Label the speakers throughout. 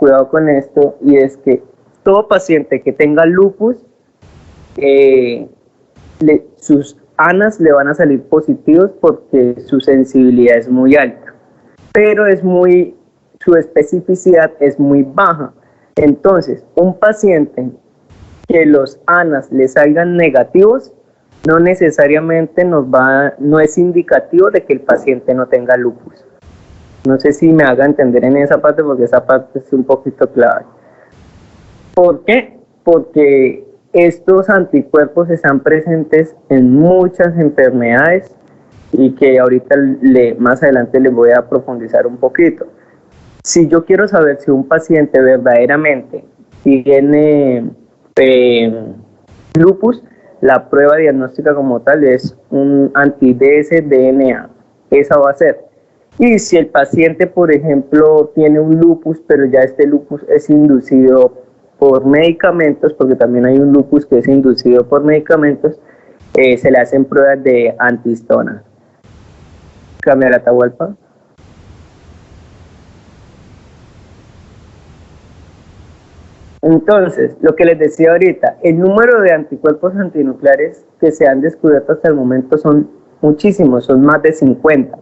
Speaker 1: cuidado con esto, y es que todo paciente que tenga lupus, sus ANAs le van a salir positivos porque su sensibilidad es muy alta, pero su especificidad es muy baja. Entonces, un paciente que los ANAs le salgan negativos, no necesariamente no es indicativo de que el paciente no tenga lupus. No sé si me haga entender en esa parte, porque esa parte es un poquito clave. ¿Por qué? Porque estos anticuerpos están presentes en muchas enfermedades y que ahorita más adelante les voy a profundizar un poquito. Si yo quiero saber si un paciente verdaderamente tiene lupus, la prueba diagnóstica como tal es un anti-dsDNA. Esa va a ser. Y si el paciente, por ejemplo, tiene un lupus, pero ya este lupus es inducido por medicamentos, porque también hay un lupus que es inducido por medicamentos, se le hacen pruebas de antihistona. Cambia la Atahualpa. Entonces, lo que les decía ahorita, el número de anticuerpos antinucleares que se han descubierto hasta el momento son muchísimos, son más de 50.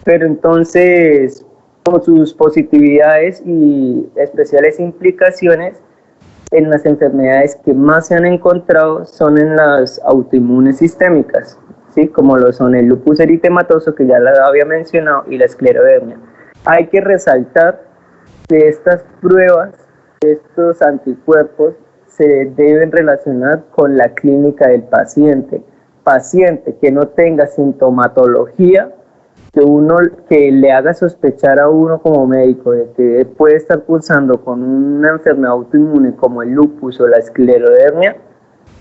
Speaker 1: Pero entonces, por sus positividades y especiales implicaciones, en las enfermedades que más se han encontrado son en las autoinmunes sistémicas, ¿sí? Como lo son el lupus eritematoso, que ya la había mencionado, y la esclerodermia. Hay que resaltar que estas pruebas, estos anticuerpos, se deben relacionar con la clínica del paciente. Paciente que no tenga sintomatología que le haga sospechar a uno como médico de que puede estar cursando con una enfermedad autoinmune como el lupus o la esclerodermia,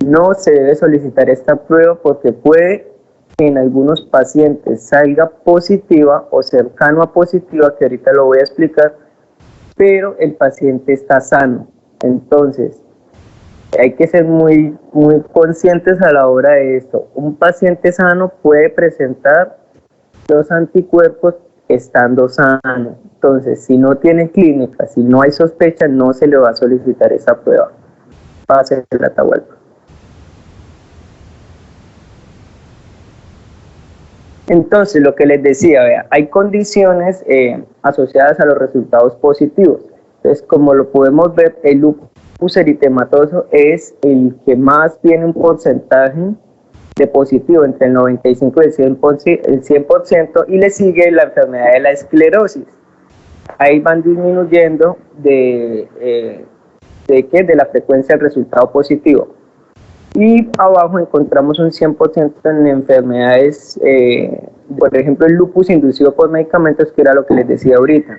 Speaker 1: no se debe solicitar esta prueba, porque puede que en algunos pacientes salga positiva o cercano a positiva, que ahorita lo voy a explicar, pero el paciente está sano. Entonces, hay que ser muy conscientes a la hora de esto. Un paciente sano puede presentar los anticuerpos estando sano. Entonces, si no tiene clínica, si no hay sospecha, no se le va a solicitar esa prueba. Pase la Atahualpa. Entonces, lo que les decía, vea, hay condiciones asociadas a los resultados positivos. Entonces, como lo podemos ver, el lupus eritematoso es el que más tiene un porcentaje de positivo, entre el 95 y el 100%, y le sigue la enfermedad de la esclerosis. Ahí van disminuyendo de la frecuencia del resultado positivo. Y abajo encontramos un 100% en enfermedades, por ejemplo, el lupus inducido por medicamentos, que era lo que les decía ahorita.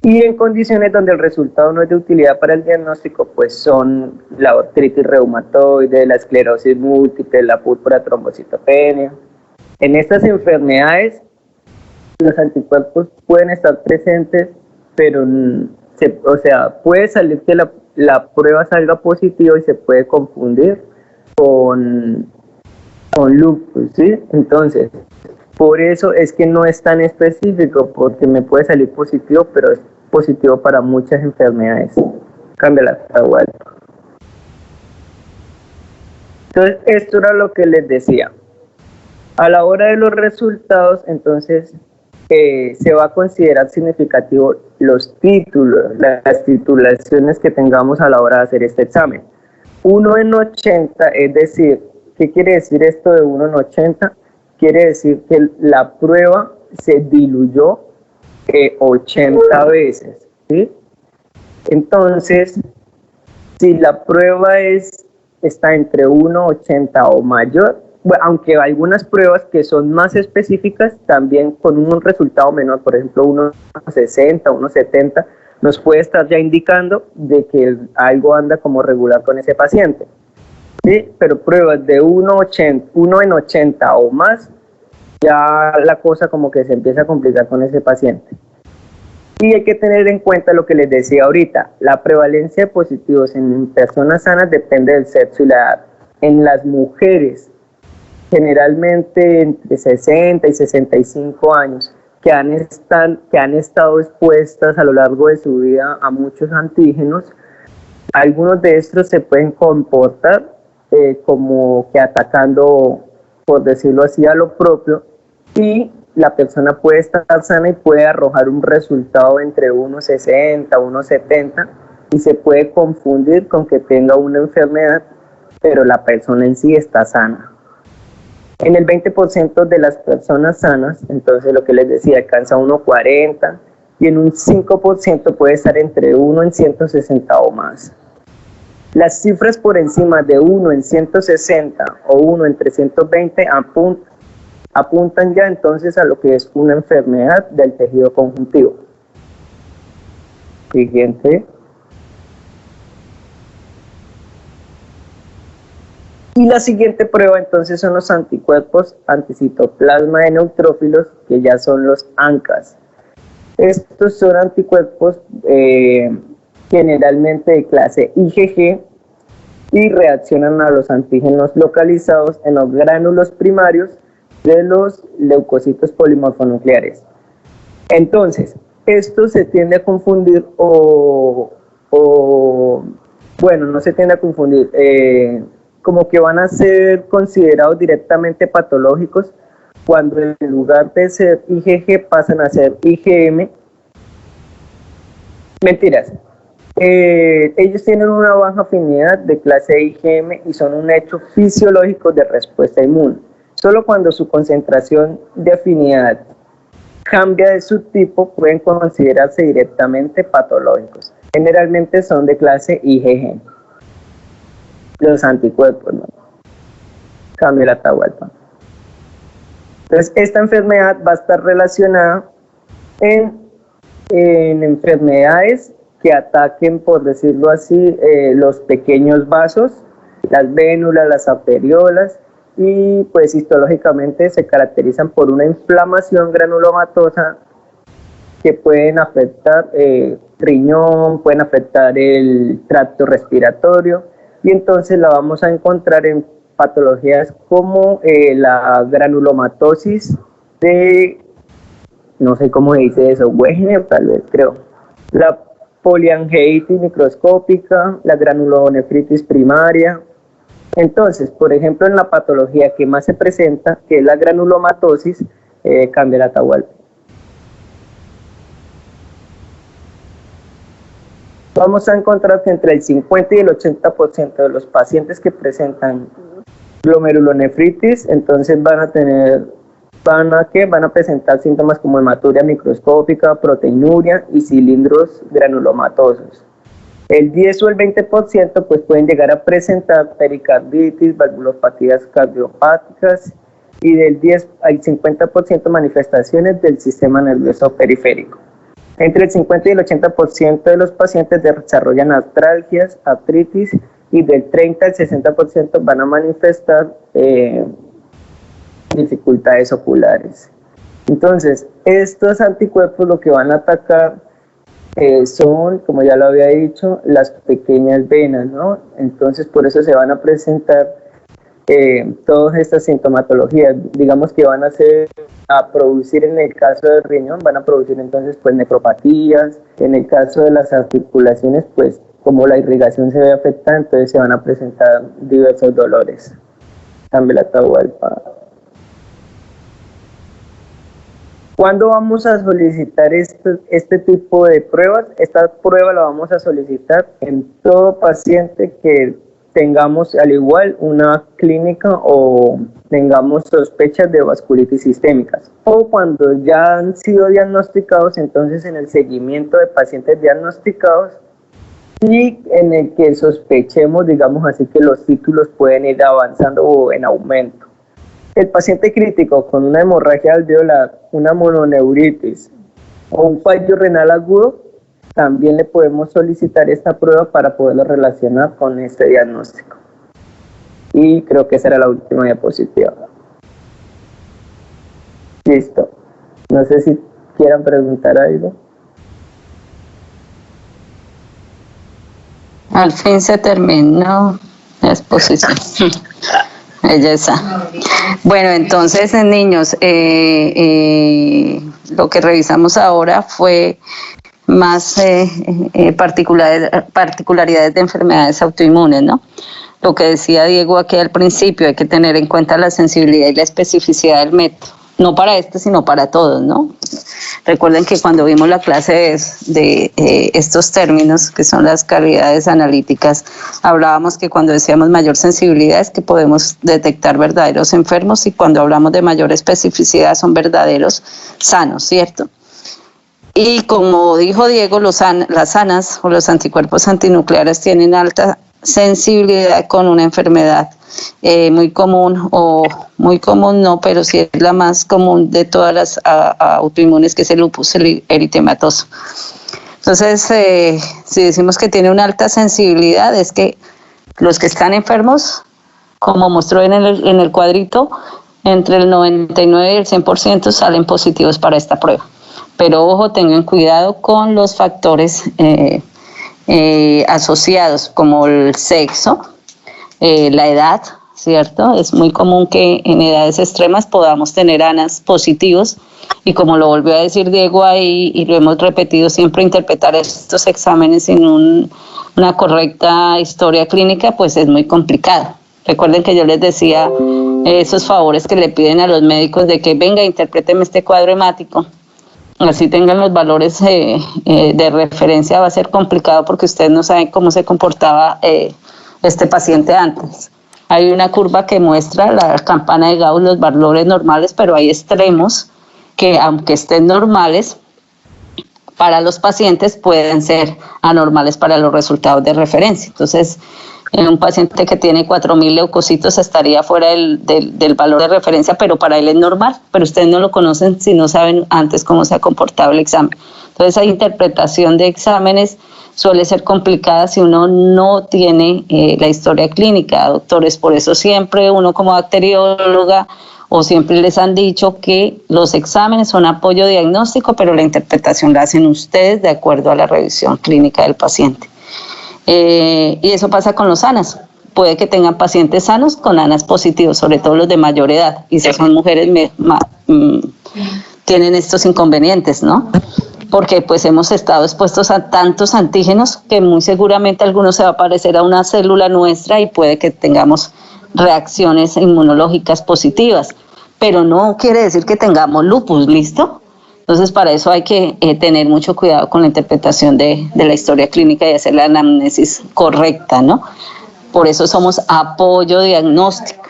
Speaker 1: Y en condiciones donde el resultado no es de utilidad para el diagnóstico, pues son la artritis reumatoide, la esclerosis múltiple, la púrpura trombocitopenia. En estas enfermedades, los anticuerpos pueden estar presentes, pero puede salir que la prueba salga positiva y se puede confundir con lupus, ¿sí? Entonces, por eso es que no es tan específico, porque me puede salir positivo, pero es positivo para muchas enfermedades. Cambia la Atahualpa. Entonces, esto era lo que les decía. A la hora de los resultados, entonces, se va a considerar significativo los títulos, las titulaciones que tengamos a la hora de hacer este examen. 1 en 80, es decir, ¿qué quiere decir esto de 1 en 80? Quiere decir que la prueba se diluyó 80 veces, ¿sí? Entonces, si la prueba está entre 1,80 o mayor, bueno, aunque algunas pruebas que son más específicas, también con un resultado menor, por ejemplo 1,60, 1,70, nos puede estar ya indicando de que algo anda como regular con ese paciente. ¿Sí? Pero pruebas de 1 en 80 o más, ya la cosa como que se empieza a complicar con ese paciente. Y hay que tener en cuenta lo que les decía ahorita, la prevalencia de positivos en personas sanas depende del sexo y la edad. En las mujeres, generalmente entre 60 y 65 años, que han estado expuestas a lo largo de su vida a muchos antígenos. Algunos de estos se pueden comportar como que atacando, por decirlo así, a lo propio, y la persona puede estar sana y puede arrojar un resultado entre 1,60, 1,70, y se puede confundir con que tenga una enfermedad, pero la persona en sí está sana. En el 20% de las personas sanas, entonces lo que les decía, alcanza 1,40, y en un 5% puede estar entre 1 en 160 o más. Las cifras por encima de 1 en 160 o 1 en 320 apuntan ya entonces a lo que es una enfermedad del tejido conjuntivo. Siguiente. Y la siguiente prueba entonces son los anticuerpos anticitoplasma de neutrófilos, que ya son los ANCAs. Estos son anticuerpos generalmente de clase IgG y reaccionan a los antígenos localizados en los gránulos primarios de los leucocitos polimorfonucleares. Entonces, esto se tiende a confundir bueno, no se tiende a confundir, como que van a ser considerados directamente patológicos cuando en lugar de ser IgG pasan a ser IgM. Mentiras. Ellos tienen una baja afinidad de clase IgM y son un hecho fisiológico de respuesta inmune. Solo cuando su concentración de afinidad cambia de subtipo pueden considerarse directamente patológicos. Generalmente son de clase IgG. Los anticuerpos, ¿no? Cambio la Atahualpa. Entonces, esta enfermedad va a estar relacionada en enfermedades que ataquen, por decirlo así, los pequeños vasos, las vénulas, las arteriolas, y pues histológicamente se caracterizan por una inflamación granulomatosa que pueden afectar riñón, pueden afectar el tracto respiratorio, y entonces la vamos a encontrar en patologías como la granulomatosis de, no sé cómo se dice eso, Wegener tal vez, creo, la poliangeitis microscópica, la granulonefritis primaria. Entonces, por ejemplo, en la patología que más se presenta, que es la granulomatosis, cambia la Atahualpa. Vamos a encontrar que entre el 50 y el 80% de los pacientes que presentan glomerulonefritis, entonces van a presentar síntomas como hematuria microscópica, proteinuria y cilindros granulomatosos. El 10 o el 20% pues pueden llegar a presentar pericarditis, valvulopatías cardiopáticas, y del 10 al 50% manifestaciones del sistema nervioso periférico. Entre el 50 y el 80% de los pacientes desarrollan artralgias, artritis, y del 30 al 60% van a manifestar dificultades oculares. Entonces, estos anticuerpos lo que van a atacar son, como ya lo había dicho, las pequeñas venas, ¿no? Entonces, por eso se van a presentar todas estas sintomatologías, digamos que van a producir, en el caso del riñón, van a producir entonces pues nefropatías. En el caso de las articulaciones, pues como la irrigación se ve afectada, entonces se van a presentar diversos dolores. Cambia la Atahualpa. ¿Cuándo vamos a solicitar este tipo de pruebas? Esta prueba la vamos a solicitar en todo paciente que tengamos al igual una clínica o tengamos sospechas de vasculitis sistémicas, o cuando ya han sido diagnosticados, entonces en el seguimiento de pacientes diagnosticados y en el que sospechemos, digamos así, que los títulos pueden ir avanzando o en aumento. El paciente crítico con una hemorragia alveolar, una mononeuritis o un fallo renal agudo, también le podemos solicitar esta prueba para poderlo relacionar con este diagnóstico. Y creo que esa era la última diapositiva. Listo. No sé si quieran preguntar algo.
Speaker 2: Al fin se terminó la exposición. Belleza. Bueno, entonces, niños, lo que revisamos ahora fue más particularidades de enfermedades autoinmunes, ¿no? Lo que decía Diego aquí al principio, hay que tener en cuenta la sensibilidad y la especificidad del método, no para este, sino para todos, ¿no? Recuerden que cuando vimos la clase de estos términos, que son las calidades analíticas, hablábamos que cuando decíamos mayor sensibilidad es que podemos detectar verdaderos enfermos, y cuando hablamos de mayor especificidad son verdaderos sanos, ¿cierto? Y como dijo Diego, las sanas o los anticuerpos antinucleares tienen alta sensibilidad con una enfermedad muy común, o muy común no, pero sí es la más común de todas las autoinmunes, que es el lupus eritematoso. Entonces, si decimos que tiene una alta sensibilidad, es que los que están enfermos, como mostró en el cuadrito, entre el 99 y el 100% salen positivos para esta prueba. Pero ojo, tengan cuidado con los factores asociados, como el sexo, la edad, ¿cierto? Es muy común que en edades extremas podamos tener ANAs positivos, y como lo volvió a decir Diego ahí, y lo hemos repetido siempre, interpretar estos exámenes sin una correcta historia clínica, pues es muy complicado. Recuerden que yo les decía esos favores que le piden a los médicos de que venga, interpréteme este cuadro hemático, así tengan los valores de referencia. Va a ser complicado porque ustedes no saben cómo se comportaba este paciente antes. Hay una curva que muestra la campana de Gauss, los valores normales, pero hay extremos que, aunque estén normales para los pacientes, pueden ser anormales para los resultados de referencia. Entonces, en un paciente que tiene 4.000 leucocitos estaría fuera del valor de referencia, pero para él es normal, pero ustedes no lo conocen si no saben antes cómo se ha comportado el examen. Entonces, esa interpretación de exámenes suele ser complicada si uno no tiene la historia clínica, doctores. Por eso siempre uno, como bacterióloga, o siempre les han dicho que los exámenes son apoyo diagnóstico, pero la interpretación la hacen ustedes de acuerdo a la revisión clínica del paciente. Y eso pasa con los ANAs. Puede que tengan pacientes sanos con ANAs positivos, sobre todo los de mayor edad, y si son mujeres tienen estos inconvenientes, ¿no? Porque pues hemos estado expuestos a tantos antígenos que muy seguramente alguno se va a parecer a una célula nuestra y puede que tengamos reacciones inmunológicas positivas, pero no quiere decir que tengamos lupus, ¿listo? Entonces, para eso hay que tener mucho cuidado con la interpretación de la historia clínica y hacer la anamnesis correcta, ¿no? Por eso somos apoyo diagnóstico.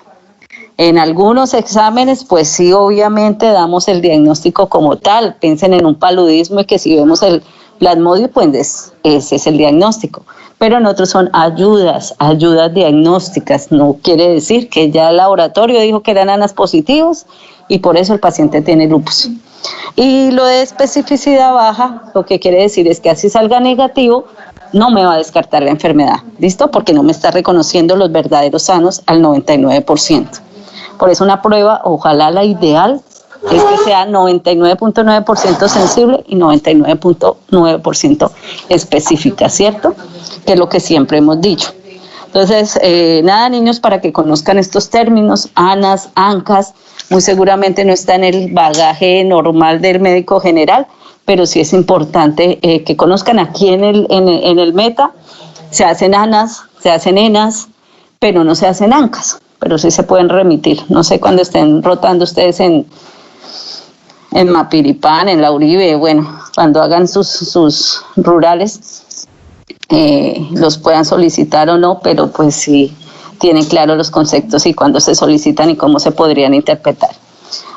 Speaker 2: En algunos exámenes, pues sí, obviamente damos el diagnóstico como tal. Piensen en un paludismo y que si vemos el plasmodio, pues ese es el diagnóstico. Pero en otros son ayudas diagnósticas. No quiere decir que ya el laboratorio dijo que eran ANAs positivos y por eso el paciente tiene lupus. Y lo de especificidad baja, lo que quiere decir es que así salga negativo, no me va a descartar la enfermedad, ¿listo? Porque no me está reconociendo los verdaderos sanos al 99%. Por eso una prueba, ojalá la ideal, es que sea 99.9% sensible y 99.9% específica, ¿cierto? Que es lo que siempre hemos dicho. Entonces, nada, niños, para que conozcan estos términos, ANAs, ANCAS, muy seguramente no está en el bagaje normal del médico general, pero sí es importante que conozcan aquí en el meta. Se hacen ANAs, se hacen ENAS, pero no se hacen ANCAS, pero sí se pueden remitir. No sé cuando estén rotando ustedes en Mapiripán, en La Uribe, bueno, cuando hagan sus rurales, los puedan solicitar o no, pero pues sí tienen claro los conceptos y cuándo se solicitan y cómo se podrían interpretar.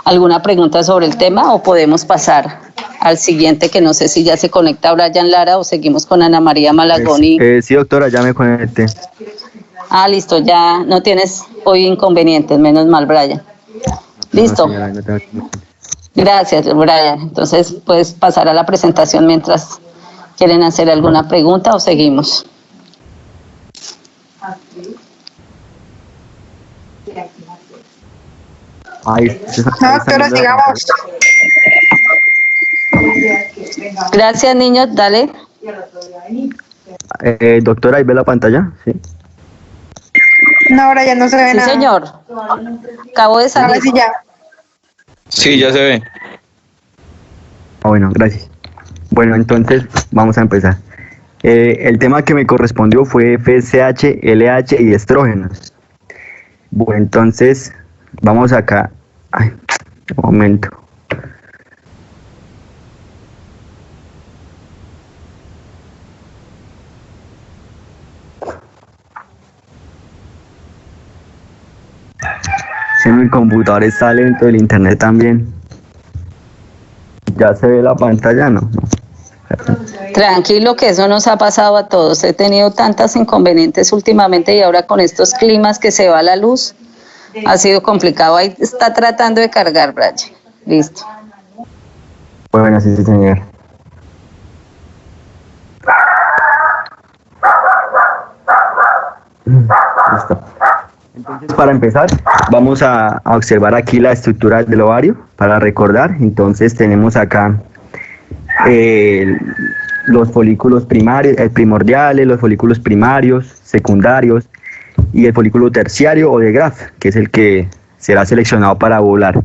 Speaker 2: ¿Alguna pregunta sobre el tema o podemos pasar al siguiente, que no sé si ya se conecta Brian Lara o seguimos con Ana María Malagoni?
Speaker 3: Sí, doctora, ya me conecté.
Speaker 2: Ah, listo, ya no tienes hoy inconvenientes, menos mal, Brian. Listo.
Speaker 3: No, señora, no tengo...
Speaker 2: Gracias, Brian. Entonces, puedes pasar a la presentación mientras quieren hacer alguna pregunta o seguimos.
Speaker 4: Doctora, sigamos.
Speaker 2: Gracias, niños, dale.
Speaker 3: Doctora, ¿ahí ve la pantalla? Sí.
Speaker 4: No, ahora ya no se ve
Speaker 2: Sí,
Speaker 4: nada.
Speaker 2: señor. Acabo de
Speaker 4: Ahora
Speaker 2: salir.
Speaker 4: sí ya.
Speaker 5: Sí, ya se ve.
Speaker 3: Bueno, gracias. Bueno, entonces vamos a empezar. El tema que me correspondió fue FSH, LH y estrógenos. Bueno, entonces vamos acá. Ay, un momento. Si mi computador está lento, el internet también. ¿Ya se ve la pantalla? No.
Speaker 2: Tranquilo, que eso nos ha pasado a todos. He tenido tantas inconvenientes últimamente y ahora con estos climas que se va la luz, ha sido complicado. Ahí está tratando de cargar, Brian. Listo.
Speaker 3: Bueno, sí, señor. Listo. Entonces, para empezar, vamos a observar aquí la estructura del ovario para recordar. Entonces, tenemos acá los folículos primarios, primordiales, los folículos primarios, secundarios y el folículo terciario o de Graf, que es el que será seleccionado para ovular.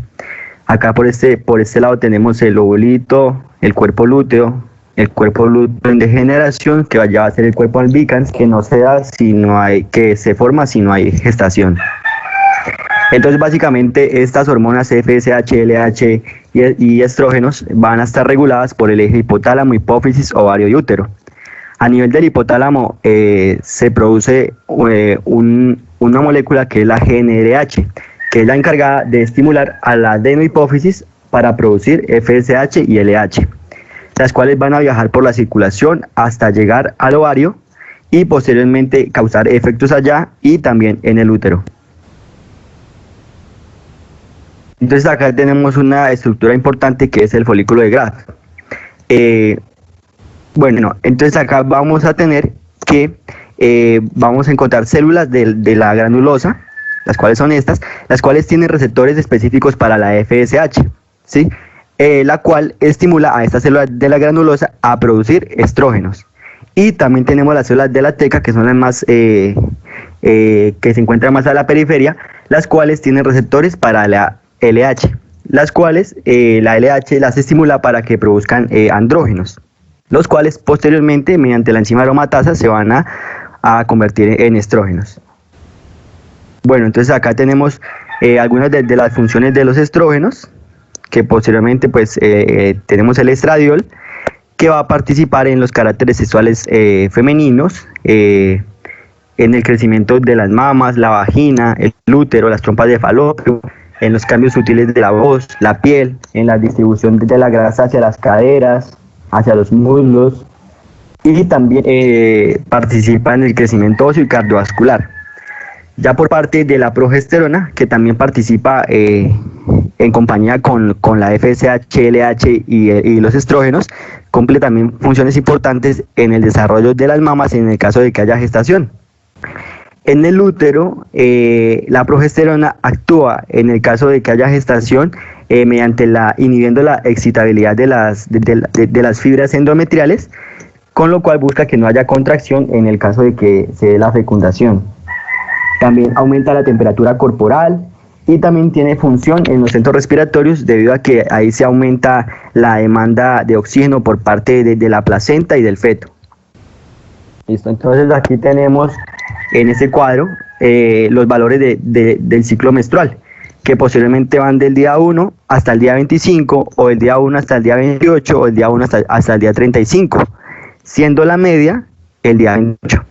Speaker 3: Acá por este lado tenemos el ovulito, el cuerpo lúteo en degeneración, que ya va a ser el cuerpo albicans, que no se da si no hay, que se forma si no hay gestación. Entonces, básicamente, estas hormonas FSH, LH y estrógenos van a estar reguladas por el eje hipotálamo, hipófisis, ovario y útero. A nivel del hipotálamo se produce una molécula que es la GnRH, que es la encargada de estimular a la adenohipófisis para producir FSH y LH, las cuales van a viajar por la circulación hasta llegar al ovario y posteriormente causar efectos allá y también en el útero. Entonces acá tenemos una estructura importante que es el folículo de Graf. Bueno, entonces acá vamos a tener que vamos a encontrar células de la granulosa, las cuales son estas, las cuales tienen receptores específicos para la FSH, ¿sí? La cual estimula a estas células de la granulosa a producir estrógenos. Y también tenemos las células de la teca, que son las más que se encuentran más a la periferia, las cuales tienen receptores para la LH, las cuales la LH las estimula para que produzcan andrógenos, los cuales posteriormente mediante la enzima aromatasa se van a convertir en estrógenos. Bueno, entonces acá tenemos algunas de las funciones de los estrógenos, que posteriormente pues tenemos el estradiol, que va a participar en los caracteres sexuales femeninos, en el crecimiento de las mamas, la vagina, el útero, las trompas de falopio, en los cambios sutiles de la voz, la piel, en la distribución de la grasa hacia las caderas, hacia los muslos, y también participa en el crecimiento óseo y cardiovascular. Ya por parte de la progesterona, que también participa en compañía con la FSH, LH y los estrógenos, cumple también funciones importantes en el desarrollo de las mamas en el caso de que haya gestación. En el útero, la progesterona actúa en el caso de que haya gestación mediante inhibiendo la excitabilidad de las fibras endometriales, con lo cual busca que no haya contracción en el caso de que se dé la fecundación. También aumenta la temperatura corporal y también tiene función en los centros respiratorios debido a que ahí se aumenta la demanda de oxígeno por parte de la placenta y del feto. Listo, entonces aquí tenemos en este cuadro los valores del ciclo menstrual, que posiblemente van del día 1 hasta el día 25, o del día 1 hasta el día 28, o el día 1 hasta el día 35, siendo la media el día 28.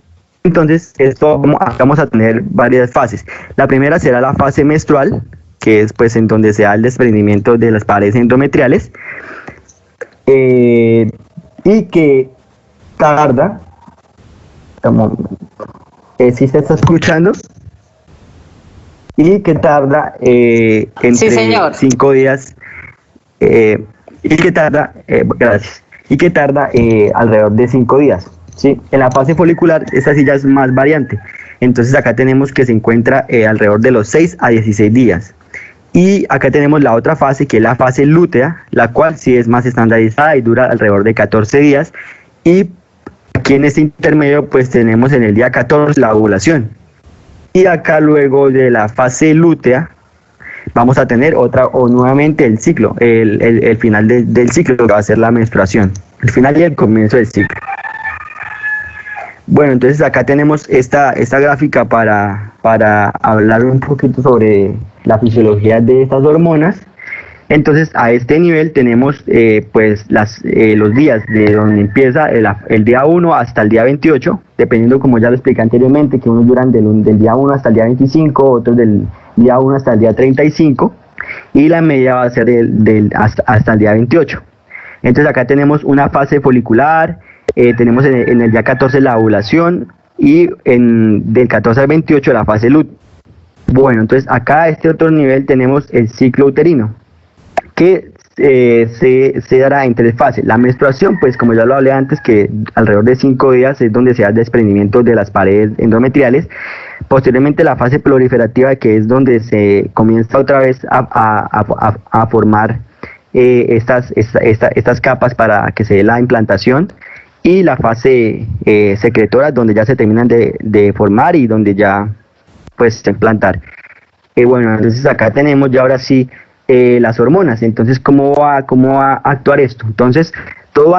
Speaker 3: Entonces, vamos a tener varias fases. La primera será la fase menstrual, que es pues en donde se da el desprendimiento de las paredes endometriales, y que tarda, ¿sí se está escuchando? Y que tarda entre 5 días, y que tarda, gracias, y que tarda alrededor de 5 días. ¿Sí? En la fase folicular, esta sí ya es más variante. Entonces acá tenemos que se encuentra alrededor de los 6 a 16 días. Y acá tenemos la otra fase, que es la fase lútea, la cual sí es más estandarizada y dura alrededor de 14 días. Y aquí en este intermedio pues tenemos en el día 14 la ovulación. Y acá luego de la fase lútea vamos a tener otra o nuevamente el ciclo, el final del ciclo, que va a ser la menstruación, el final y el comienzo del ciclo. Bueno, entonces acá tenemos esta gráfica para hablar un poquito sobre la fisiología de estas hormonas. Entonces a este nivel tenemos pues los días de donde empieza el día 1 hasta el día 28, dependiendo, como ya lo expliqué anteriormente, que unos duran del día 1 hasta el día 25, otros del día 1 hasta el día 35, y la media va a ser hasta el día 28. Entonces acá tenemos una fase folicular, tenemos en el día 14 la ovulación, y del 14 al 28 la fase lútea. Bueno, entonces acá a este otro nivel tenemos el ciclo uterino, que se dará en 3 fases. La menstruación, pues como ya lo hablé antes, que alrededor de 5 días es donde se da el desprendimiento de las paredes endometriales. Posteriormente la fase proliferativa, que es donde se comienza otra vez a formar estas capas para que se dé la implantación, y la fase secretora, donde ya se terminan de formar y donde ya pues se implantar. Bueno, entonces acá tenemos ya ahora sí las hormonas. Entonces, ¿cómo va a actuar esto? Entonces, todo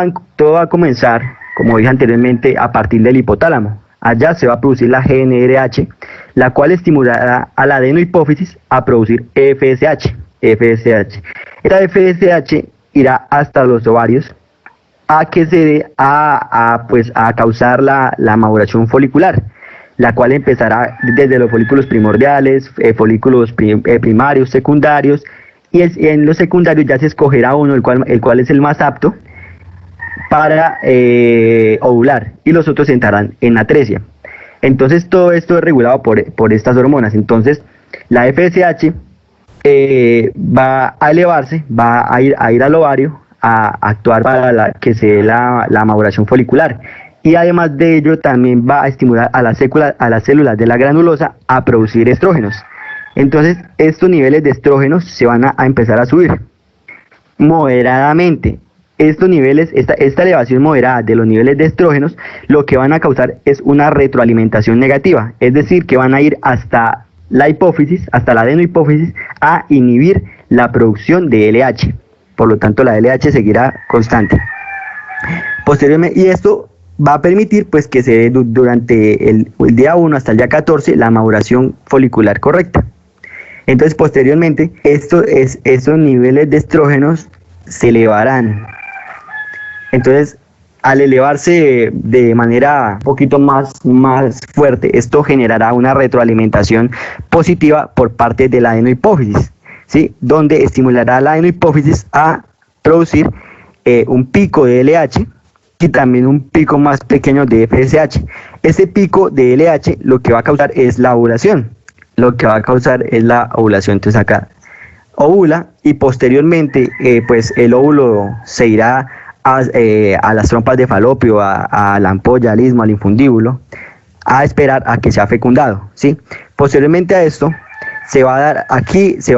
Speaker 3: va a comenzar, como dije anteriormente, a partir del hipotálamo. Allá se va a producir la GnRH, la cual estimulará a la adenohipófisis a producir FSH. Esta FSH irá hasta los ovarios a que se dé a causar la maduración folicular, la cual empezará desde los folículos primordiales, folículos primarios, secundarios, y en los secundarios ya se escogerá uno, el cual es el más apto para ovular, y los otros entrarán en atresia. Entonces todo esto es regulado por estas hormonas. Entonces la FSH va a elevarse, va a ir al ovario a actuar para que se dé la maduración folicular, y además de ello también va a estimular a las células de la granulosa a producir estrógenos. Entonces estos niveles de estrógenos se van a empezar a subir moderadamente. Estos niveles, esta elevación moderada de los niveles de estrógenos, lo que van a causar es una retroalimentación negativa, es decir, que van a ir hasta la hipófisis, hasta la adenohipófisis, a inhibir la producción de LH. Por lo tanto, la LH seguirá constante. Posteriormente, y esto va a permitir pues que se dé durante el día 1 hasta el día 14 la maduración folicular correcta. Entonces, posteriormente, estos niveles de estrógenos se elevarán. Entonces, al elevarse de manera un poquito más fuerte, esto generará una retroalimentación positiva por parte de la adenohipófisis, ¿sí? Donde estimulará a la adenohipófisis a producir un pico de LH y también un pico más pequeño de FSH. Ese pico de LH lo que va a causar es la ovulación. Entonces acá ovula, y posteriormente pues el óvulo se irá a las trompas de falopio, a la ampolla, al istmo, al infundíbulo, a esperar a que sea fecundado, ¿sí? Posteriormente a esto se va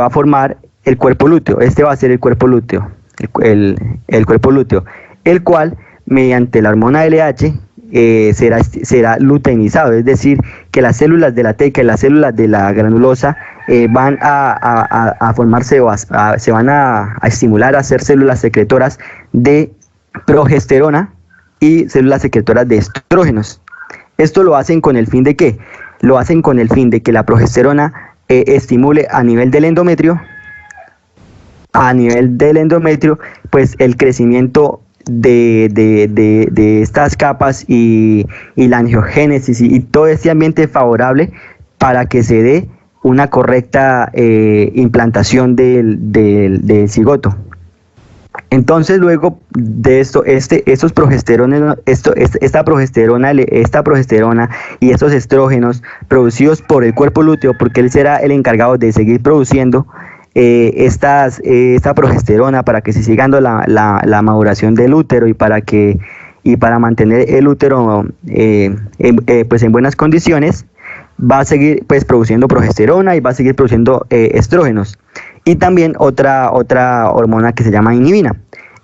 Speaker 3: a formar el cuerpo lúteo. Este va a ser el cuerpo lúteo, el cuerpo lúteo, el cual mediante la hormona LH será luteinizado, es decir, que las células de la teca y las células de la granulosa van a formarse se van a estimular a hacer células secretoras de progesterona y células secretoras de estrógenos. Esto lo hacen con el fin de ¿qué? Lo hacen con el fin de que la progesterona estimule a nivel del endometrio, pues el crecimiento de estas capas y la angiogénesis y todo este ambiente favorable para que se dé una correcta implantación del cigoto. Entonces, luego de esto, esta progesterona y estos estrógenos producidos por el cuerpo lúteo, porque él será el encargado de seguir produciendo esta progesterona para que se siga dando la maduración del útero y para mantener el útero pues en buenas condiciones, va a seguir pues produciendo progesterona y va a seguir produciendo estrógenos. Y también otra hormona que se llama inhibina.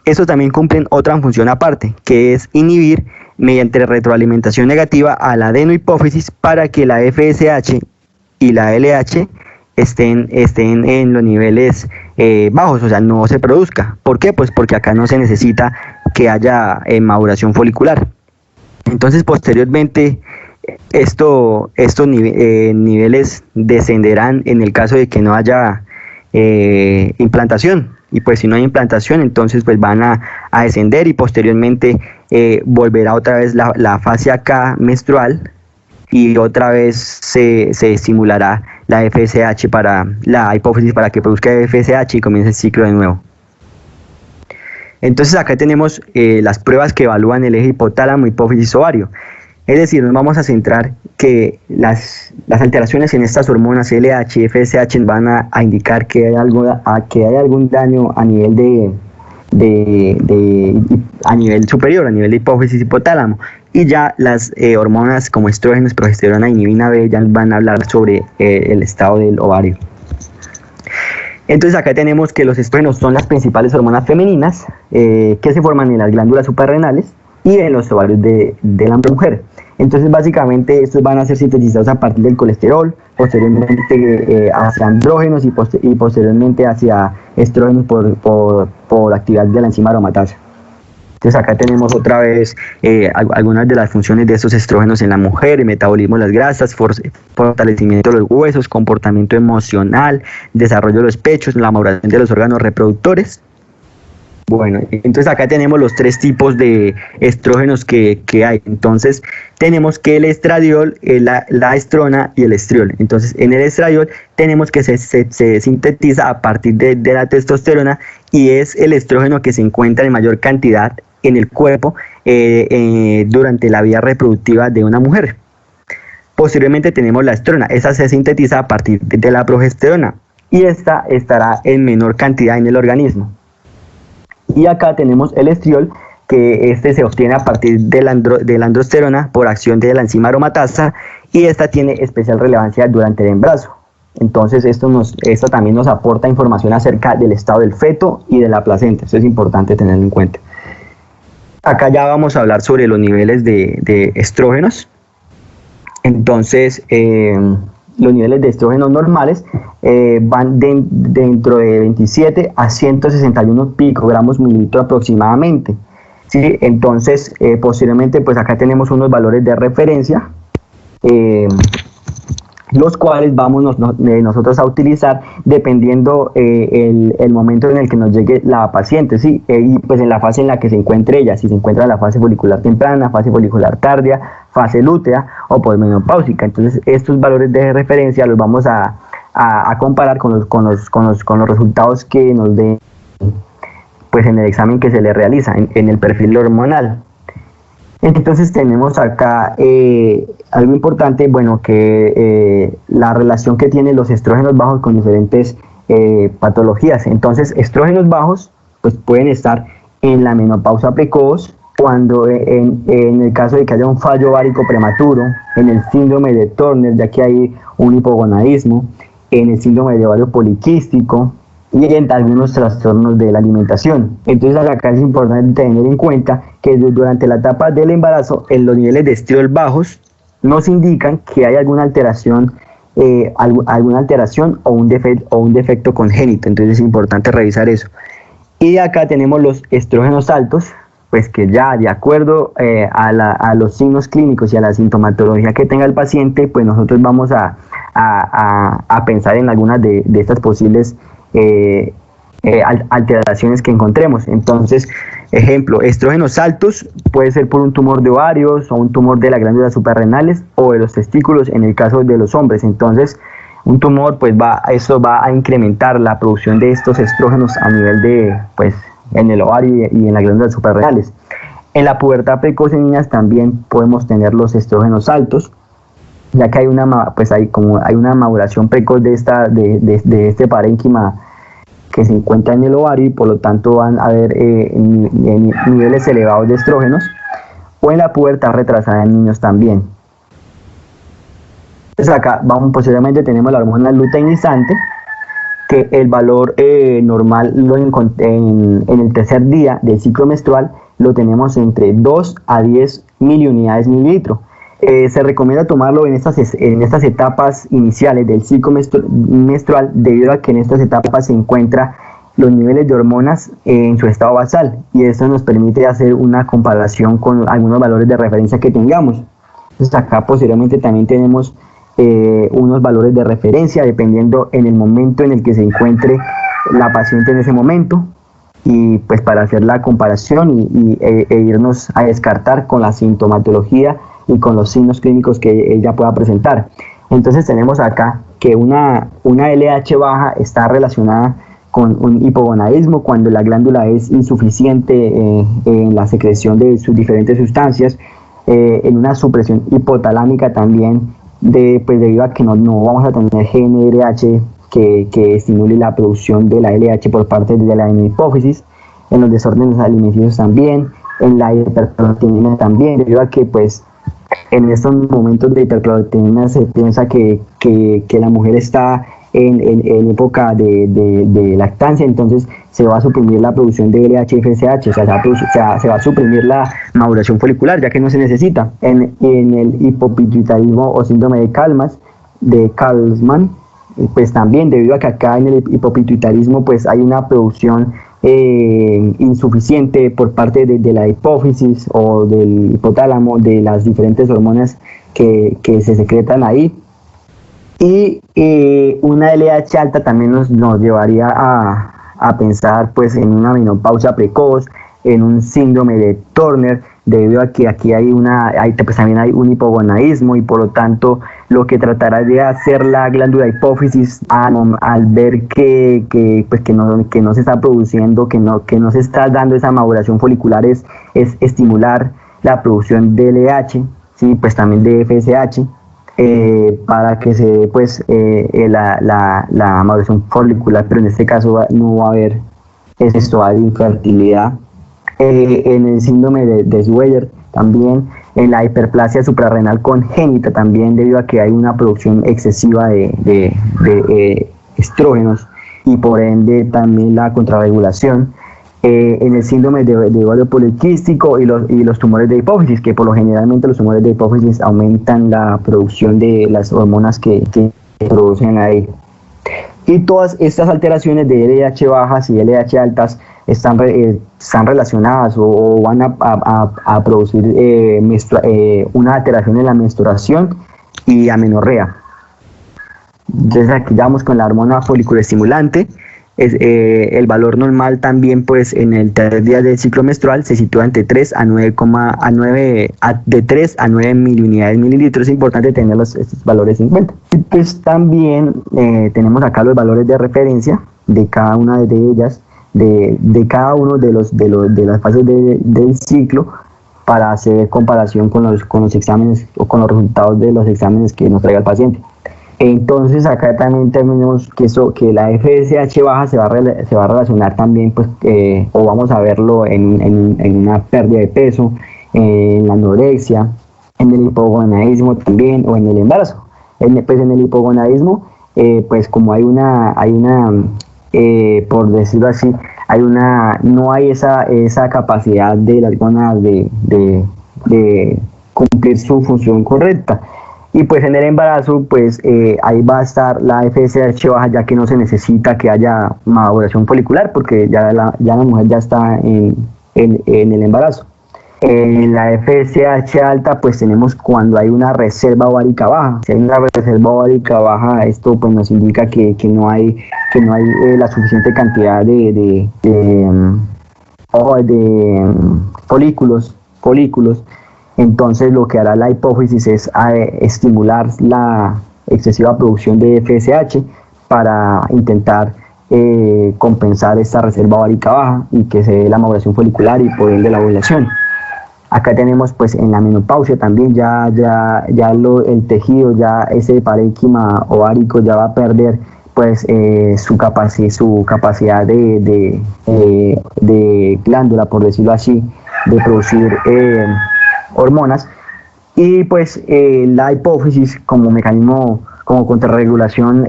Speaker 3: Estos también cumplen otra función aparte, que es inhibir mediante retroalimentación negativa a la adenohipófisis para que la FSH y la LH estén en los niveles bajos, o sea, no se produzca. ¿Por qué? Pues porque acá no se necesita que haya maduración folicular. Entonces, posteriormente, estos niveles descenderán en el caso de que no haya implantación. Y pues si no hay implantación, entonces pues van a descender y posteriormente volverá otra vez la fase acá menstrual y otra vez se estimulará la FSH para la hipófisis para que produzca FSH y comience el ciclo de nuevo. Entonces acá tenemos las pruebas que evalúan el eje hipotálamo, hipófisis, ovario. Es decir, nos vamos a centrar que las alteraciones en estas hormonas LH y FSH van a indicar que hay algún daño a nivel a nivel superior, a nivel de hipófisis, hipotálamo. Y ya las hormonas como estrógenos, progesterona, inhibina B ya van a hablar sobre el estado del ovario. Entonces acá tenemos que los estrógenos son las principales hormonas femeninas que se forman en las glándulas suprarrenales y en los ovarios de la mujer. Entonces básicamente estos van a ser sintetizados a partir del colesterol, posteriormente hacia andrógenos y posteriormente hacia estrógenos por actividad de la enzima aromatasa. Entonces acá tenemos otra vez algunas de las funciones de estos estrógenos en la mujer: el metabolismo de las grasas, fortalecimiento de los huesos, comportamiento emocional, desarrollo de los pechos, la maduración de los órganos reproductores. Bueno, entonces acá tenemos los tres tipos de estrógenos que hay. Entonces tenemos que el estradiol, la estrona y el estriol. Entonces en el estradiol tenemos que se sintetiza a partir de la testosterona y es el estrógeno que se encuentra en mayor cantidad en el cuerpo durante la vida reproductiva de una mujer. Posteriormente tenemos la estrona, esa se sintetiza a partir de la progesterona y esta estará en menor cantidad en el organismo. Y acá tenemos el estriol, que este se obtiene a partir de la androsterona por acción de la enzima aromatasa y esta tiene especial relevancia durante el embarazo. Entonces esto también nos aporta información acerca del estado del feto y de la placenta. Eso es importante tenerlo en cuenta. Acá ya vamos a hablar sobre los niveles de estrógenos. Entonces los niveles de estrógenos normales van dentro de 27 a 161 picogramos mililitro aproximadamente. ¿Sí? Entonces, posteriormente, pues acá tenemos unos valores de referencia, los cuales vamos nosotros a utilizar dependiendo el momento en el que nos llegue la paciente, ¿sí? Y pues en la fase en la que se encuentre ella, si se encuentra en la fase folicular temprana, fase folicular tardía, fase lútea o posmenopáusica. Entonces estos valores de referencia los vamos a comparar con los resultados que nos den pues en el examen que se le realiza en el perfil hormonal. Entonces tenemos acá algo importante, bueno, que la relación que tienen los estrógenos bajos con diferentes patologías. Entonces estrógenos bajos pues pueden estar en la menopausia precoz, cuando en el caso de que haya un fallo ovárico prematuro, en el síndrome de Turner, ya que hay un hipogonadismo, en el síndrome de ovario poliquístico y en algunos trastornos de la alimentación. Entonces acá es importante tener en cuenta que durante la etapa del embarazo los niveles de estriol bajos nos indican que hay alguna alteración o un defecto congénito. Entonces es importante revisar eso. Y acá tenemos los estrógenos altos, pues que ya de acuerdo a los signos clínicos y a la sintomatología que tenga el paciente, pues nosotros vamos a pensar en algunas de estas posibles alteraciones que encontremos. Entonces, ejemplo, estrógenos altos puede ser por un tumor de ovarios o un tumor de las glándulas suprarrenales o de los testículos en el caso de los hombres. Entonces, un tumor, pues eso va a incrementar la producción de estos estrógenos a nivel de, pues, en el ovario y en las glándulas suprarrenales. En la pubertad precoz en niñas también podemos tener los estrógenos altos, ya que hay una maduración precoz de este parénquima que se encuentra en el ovario y por lo tanto van a haber niveles elevados de estrógenos, o en la pubertad retrasada en niños también. Entonces acá posteriormente tenemos la hormona luteinizante, que el valor normal en el tercer día del ciclo menstrual lo tenemos entre 2 a 10 miliunidades mililitro. Se recomienda tomarlo en estas etapas iniciales del ciclo menstrual, debido a que en estas etapas se encuentran los niveles de hormonas en su estado basal, y esto nos permite hacer una comparación con algunos valores de referencia que tengamos. Entonces acá posteriormente también tenemos unos valores de referencia dependiendo en el momento en el que se encuentre la paciente en ese momento, y pues para hacer la comparación e irnos a descartar con la sintomatología y con los signos clínicos que ella pueda presentar. Entonces tenemos acá que una LH baja está relacionada con un hipogonadismo cuando la glándula es insuficiente en la secreción de sus diferentes sustancias, en una supresión hipotalámica también, pues debido a que no vamos a tener GnRH que estimule la producción de la LH por parte de la hipófisis, en los desórdenes alimenticios también, en la hiperproteinina también, debido a que pues en estos momentos de hiperproteinina se piensa que la mujer está en época de lactancia, entonces se va a suprimir la producción de LH y FSH, o sea, se va a suprimir la maduración folicular, ya que no se necesita. En el hipopituitarismo o síndrome de Kalman, pues también debido a que acá en el hipopituitarismo pues hay una producción insuficiente por parte de la hipófisis o del hipotálamo de las diferentes hormonas que se secretan ahí. Y una LH alta también nos llevaría a pensar pues en una menopausia precoz, en un síndrome de Turner, debido a que aquí pues también hay un hipogonadismo, y por lo tanto lo que tratará de hacer la glándula hipófisis al ver que no se está produciendo, que no se está dando esa maduración folicular, es estimular la producción de LH, ¿sí? Pues también de FSH, para que se dé pues la maduración folicular, pero en este caso no va a haber esto de infertilidad. En el síndrome de Schweyer también, en la hiperplasia suprarrenal congénita también, debido a que hay una producción excesiva de estrógenos y por ende también la contrarregulación. En el síndrome de ovario poliquístico y los tumores de hipófisis, que por lo generalmente los tumores de hipófisis aumentan la producción de las hormonas que producen ahí. Y todas estas alteraciones de LH bajas y LH altas están relacionadas o van a producir una alteración en la menstruación y amenorrea. Entonces aquí vamos con la hormona foliculoestimulante. El valor normal también pues en el 3 días del ciclo menstrual se sitúa entre 3 a 9 miliunidades mililitros. Es importante tener estos valores en cuenta. Y pues también tenemos acá los valores de referencia de cada una de ellas, de cada uno de las fases del ciclo, para hacer comparación con los exámenes o con los resultados de los exámenes que nos traiga el paciente. Entonces acá también tenemos que la FSH baja se va a relacionar también pues o vamos a verlo en una pérdida de peso, en la anorexia, en el hipogonadismo también, o en el embarazo. Pues en el hipogonadismo pues como hay una por decirlo así, no hay esa capacidad de las gónadas de cumplir su función correcta. Y pues en el embarazo, pues ahí va a estar la FSH baja, ya que no se necesita que haya maduración folicular, porque ya la mujer ya está en el embarazo. En la FSH alta, pues tenemos cuando hay una reserva ovárica baja. Si hay una reserva ovárica baja, esto pues nos indica que no hay la suficiente cantidad de folículos. Entonces lo que hará la hipófisis es estimular la excesiva producción de FSH para intentar compensar esta reserva ovárica baja y que se dé la maduración folicular y por ende la ovulación. Acá tenemos pues en la menopausia también el tejido, ya ese parénquima ovárico ya va a perder pues su capacidad de glándula, por decirlo así, de producir hormonas, y pues la hipófisis como mecanismo, como contrarregulación,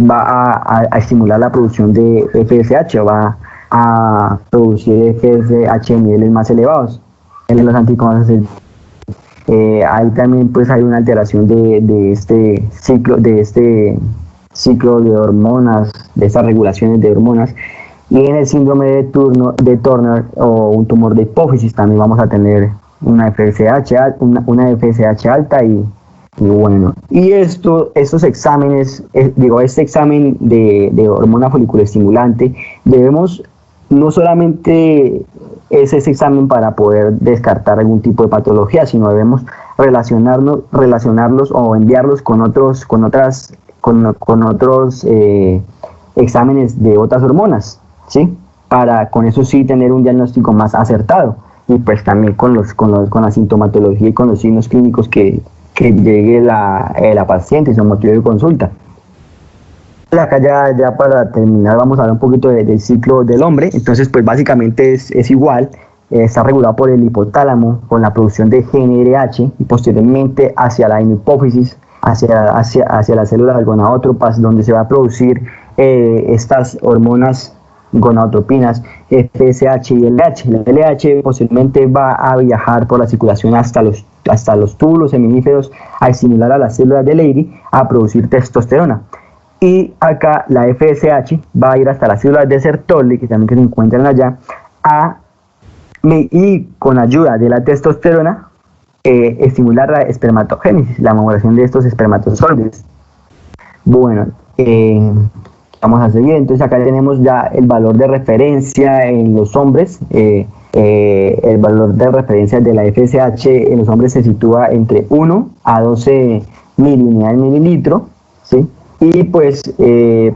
Speaker 3: va a estimular la producción de FSH, va a producir FSH en niveles más elevados. En los anticonceptivos Ahí también pues hay una alteración de este ciclo de hormonas, de estas regulaciones de hormonas. Y en el síndrome de Turner o un tumor de hipófisis también vamos a tener una FSH alta y bueno. Y estos exámenes, este examen de hormona foliculoestimulante, debemos no solamente es ese examen para poder descartar algún tipo de patología, sino debemos relacionarlos o enviarlos con otros exámenes de otras hormonas, ¿sí? Para con eso sí tener un diagnóstico más acertado, y pues también con la sintomatología y con los signos clínicos que llegue la paciente y su motivo de consulta. Acá ya para terminar vamos a hablar un poquito del ciclo del hombre. Entonces pues básicamente es igual, está regulado por el hipotálamo con la producción de GnRH y posteriormente hacia la hipófisis, hacia las células gonadótropas, donde se va a producir estas hormonas gonadotropinas FSH y LH. La LH posteriormente va a viajar por la circulación hasta los túbulos seminíferos a estimular a las células de Leydig a producir testosterona. Y acá la FSH va a ir hasta las células de Sertoli, que también se encuentran allá, y con ayuda de la testosterona estimular la espermatogénesis, la maduración de estos espermatozoides. Bueno, vamos a seguir. Entonces acá tenemos ya el valor de referencia en los hombres. El valor de referencia de la FSH en los hombres se sitúa entre 1 a 12 miliunidades mililitro, ¿sí? Y pues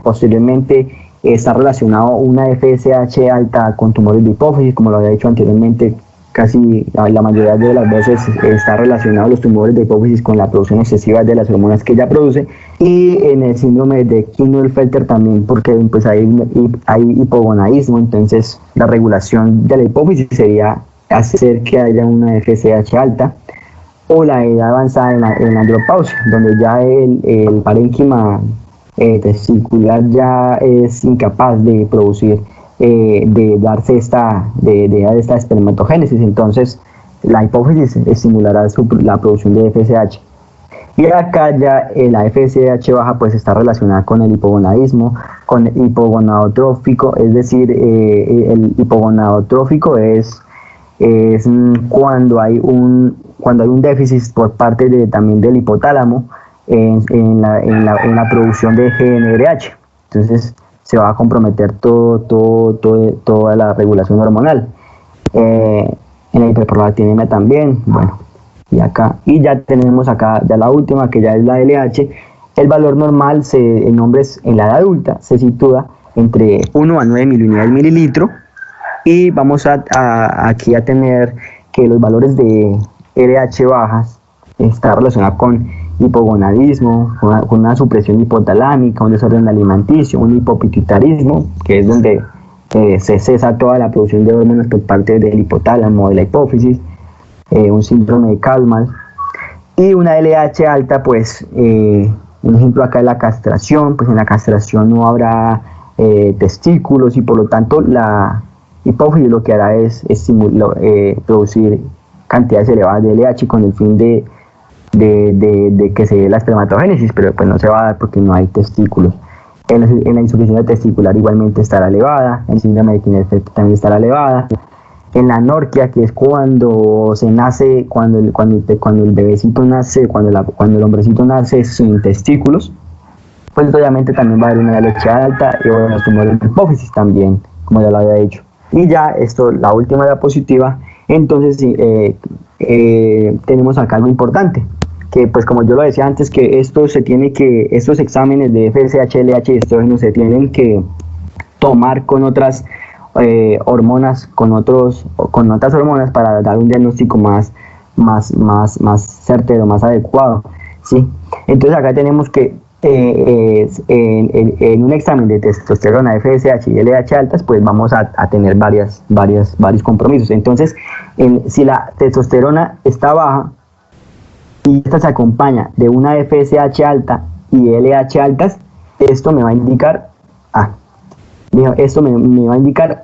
Speaker 3: posteriormente está relacionado una FSH alta con tumores de hipófisis, como lo había dicho anteriormente. Casi la mayoría de las veces está relacionado los tumores de hipófisis con la producción excesiva de las hormonas que ella produce, y en el síndrome de Klinefelter también, porque pues hay hipogonadismo. Entonces la regulación de la hipófisis sería hacer que haya una FSH alta, o la edad avanzada en la andropausia, donde ya el parénquima testicular ya es incapaz de producir, de darse esta espermatogénesis. Entonces la hipófisis estimulará la producción de FSH. Y acá ya la FSH baja pues está relacionada con el hipogonadismo, con el hipogonadotrófico. Es decir, el hipogonadotrófico es cuando hay un déficit por parte también del hipotálamo en la producción de GnRH. Entonces se va a comprometer toda la regulación hormonal. En la hiperprolactinemia también. Bueno, y ya tenemos acá ya la última, que ya es la LH. El valor normal en hombres en la edad adulta se sitúa entre 1 a 9 miliunidades mililitro, y vamos aquí a tener que los valores de LH bajas está relacionado con hipogonadismo, con una supresión hipotalámica, un desorden alimenticio, un hipopituitarismo, que es donde se cesa toda la producción de hormonas por parte del hipotálamo, de la hipófisis, un síndrome de Kallmann, y una LH alta. Pues un ejemplo acá es la castración. Pues en la castración no habrá testículos, y por lo tanto la hipófisis lo que hará es producir cantidades elevadas de LH con el fin de que se dé la espermatogénesis, pero pues no se va a dar porque no hay testículos. En la insuficiencia testicular igualmente estará elevada, en el síndrome de Klinefelter también estará elevada. En la anorquia, que es cuando se nace, cuando el bebecito nace, cuando el hombrecito nace sin testículos, pues obviamente también va a haber una LH alta, y bueno, los tumores de hipófisis también, como ya lo había dicho. Y ya la última diapositiva. Entonces tenemos acá algo importante, que pues como yo lo decía antes, que estos exámenes de FSH, LH y estrógeno se tienen que tomar con otras hormonas, con otras hormonas, para dar un diagnóstico más certero, más adecuado, ¿sí? Entonces acá tenemos que en un examen de testosterona, FSH y LH altas, pues vamos a tener varios compromisos. Entonces, si la testosterona está baja y esta se acompaña de una FSH alta y LH altas, esto me va a indicar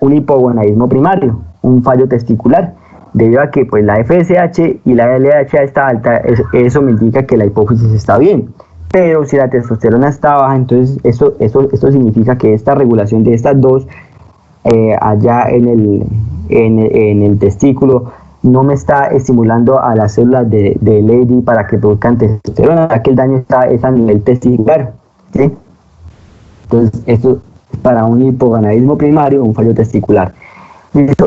Speaker 3: un hipogonadismo primario, un fallo testicular, debido a que pues la FSH y la LH está alta, eso me indica que la hipófisis está bien. Pero si la testosterona está baja, entonces esto significa que esta regulación de estas dos allá en el testículo no me está estimulando a las células de Leydig para que produzcan testosterona, ya que el daño es a nivel testicular, ¿sí? Entonces esto es para un hipogonadismo primario, un fallo testicular.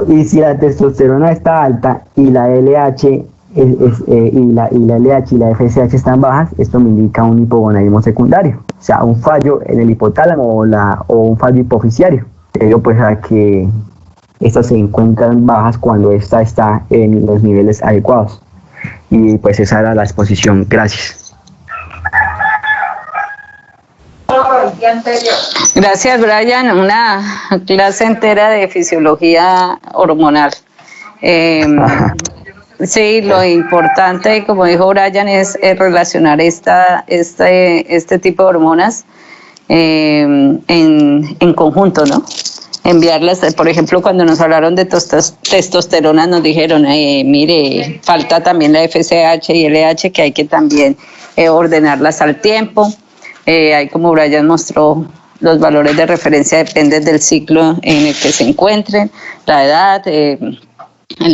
Speaker 3: Y si la testosterona está alta y la LH y la LH y la FSH están bajas, esto me indica un hipogonadismo secundario, o sea, un fallo en el hipotálamo o un fallo hipofisiario, debido pues a que estas se encuentran bajas cuando esta está en los niveles adecuados. Y pues esa era la exposición. Gracias.
Speaker 2: Gracias, Brian. Una clase entera de fisiología hormonal. Sí, lo importante, como dijo Brian, es relacionar este tipo de hormonas en conjunto, ¿no? Enviarlas, por ejemplo, cuando nos hablaron de testosterona, nos dijeron, mire, falta también la FSH y LH, que hay que también ordenarlas al tiempo. Ahí, como Brian mostró, los valores de referencia dependen del ciclo en el que se encuentren, la edad, el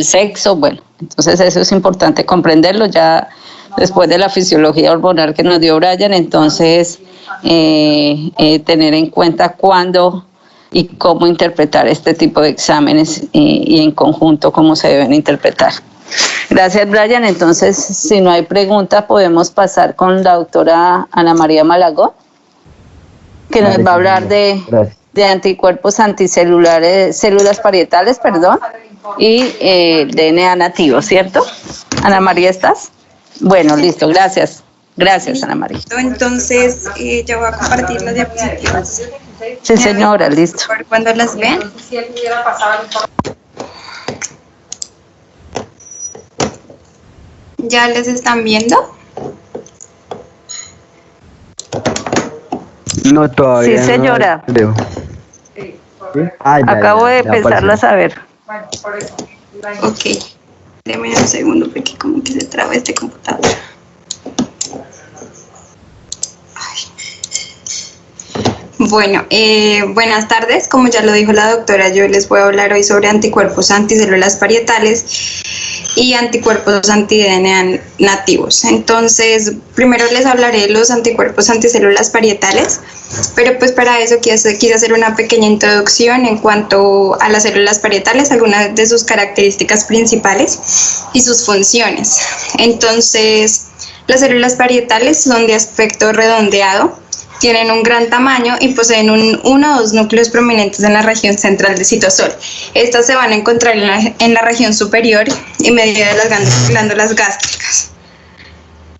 Speaker 2: sexo, bueno, entonces eso es importante comprenderlo ya después de la fisiología hormonal que nos dio Brian, entonces tener en cuenta cuándo y cómo interpretar este tipo de exámenes y en conjunto cómo se deben interpretar. Gracias, Brian. Entonces, si no hay pregunta, podemos pasar con la doctora Ana María Malagón, que nos va a hablar de anticuerpos anticelulares, células parietales, y DNA nativo, ¿cierto? Ana María, ¿estás? Bueno, listo, gracias. Gracias, Ana María.
Speaker 4: Entonces, ya voy a compartir las diapositivas.
Speaker 2: Sí, señora, listo.
Speaker 4: Cuando las vean. ¿Ya les están viendo?
Speaker 3: No, todavía.
Speaker 2: Sí, señora.
Speaker 3: No veo.
Speaker 2: Acabo de empezarlas a ver.
Speaker 4: Ok. Déjenme un segundo porque como que se traba este computador. Bueno, buenas tardes. Como ya lo dijo la doctora, yo les voy a hablar hoy sobre anticuerpos anticélulas parietales y anticuerpos anti-DNA nativos. Entonces, primero les hablaré de los anticuerpos anticélulas parietales, pero pues para eso quise hacer una pequeña introducción en cuanto a las células parietales, algunas de sus características principales y sus funciones. Entonces, las células parietales son de aspecto redondeado, tienen un gran tamaño y poseen uno o dos núcleos prominentes en la región central del citosol. Estas se van a encontrar en la región superior y media de las glándulas gástricas.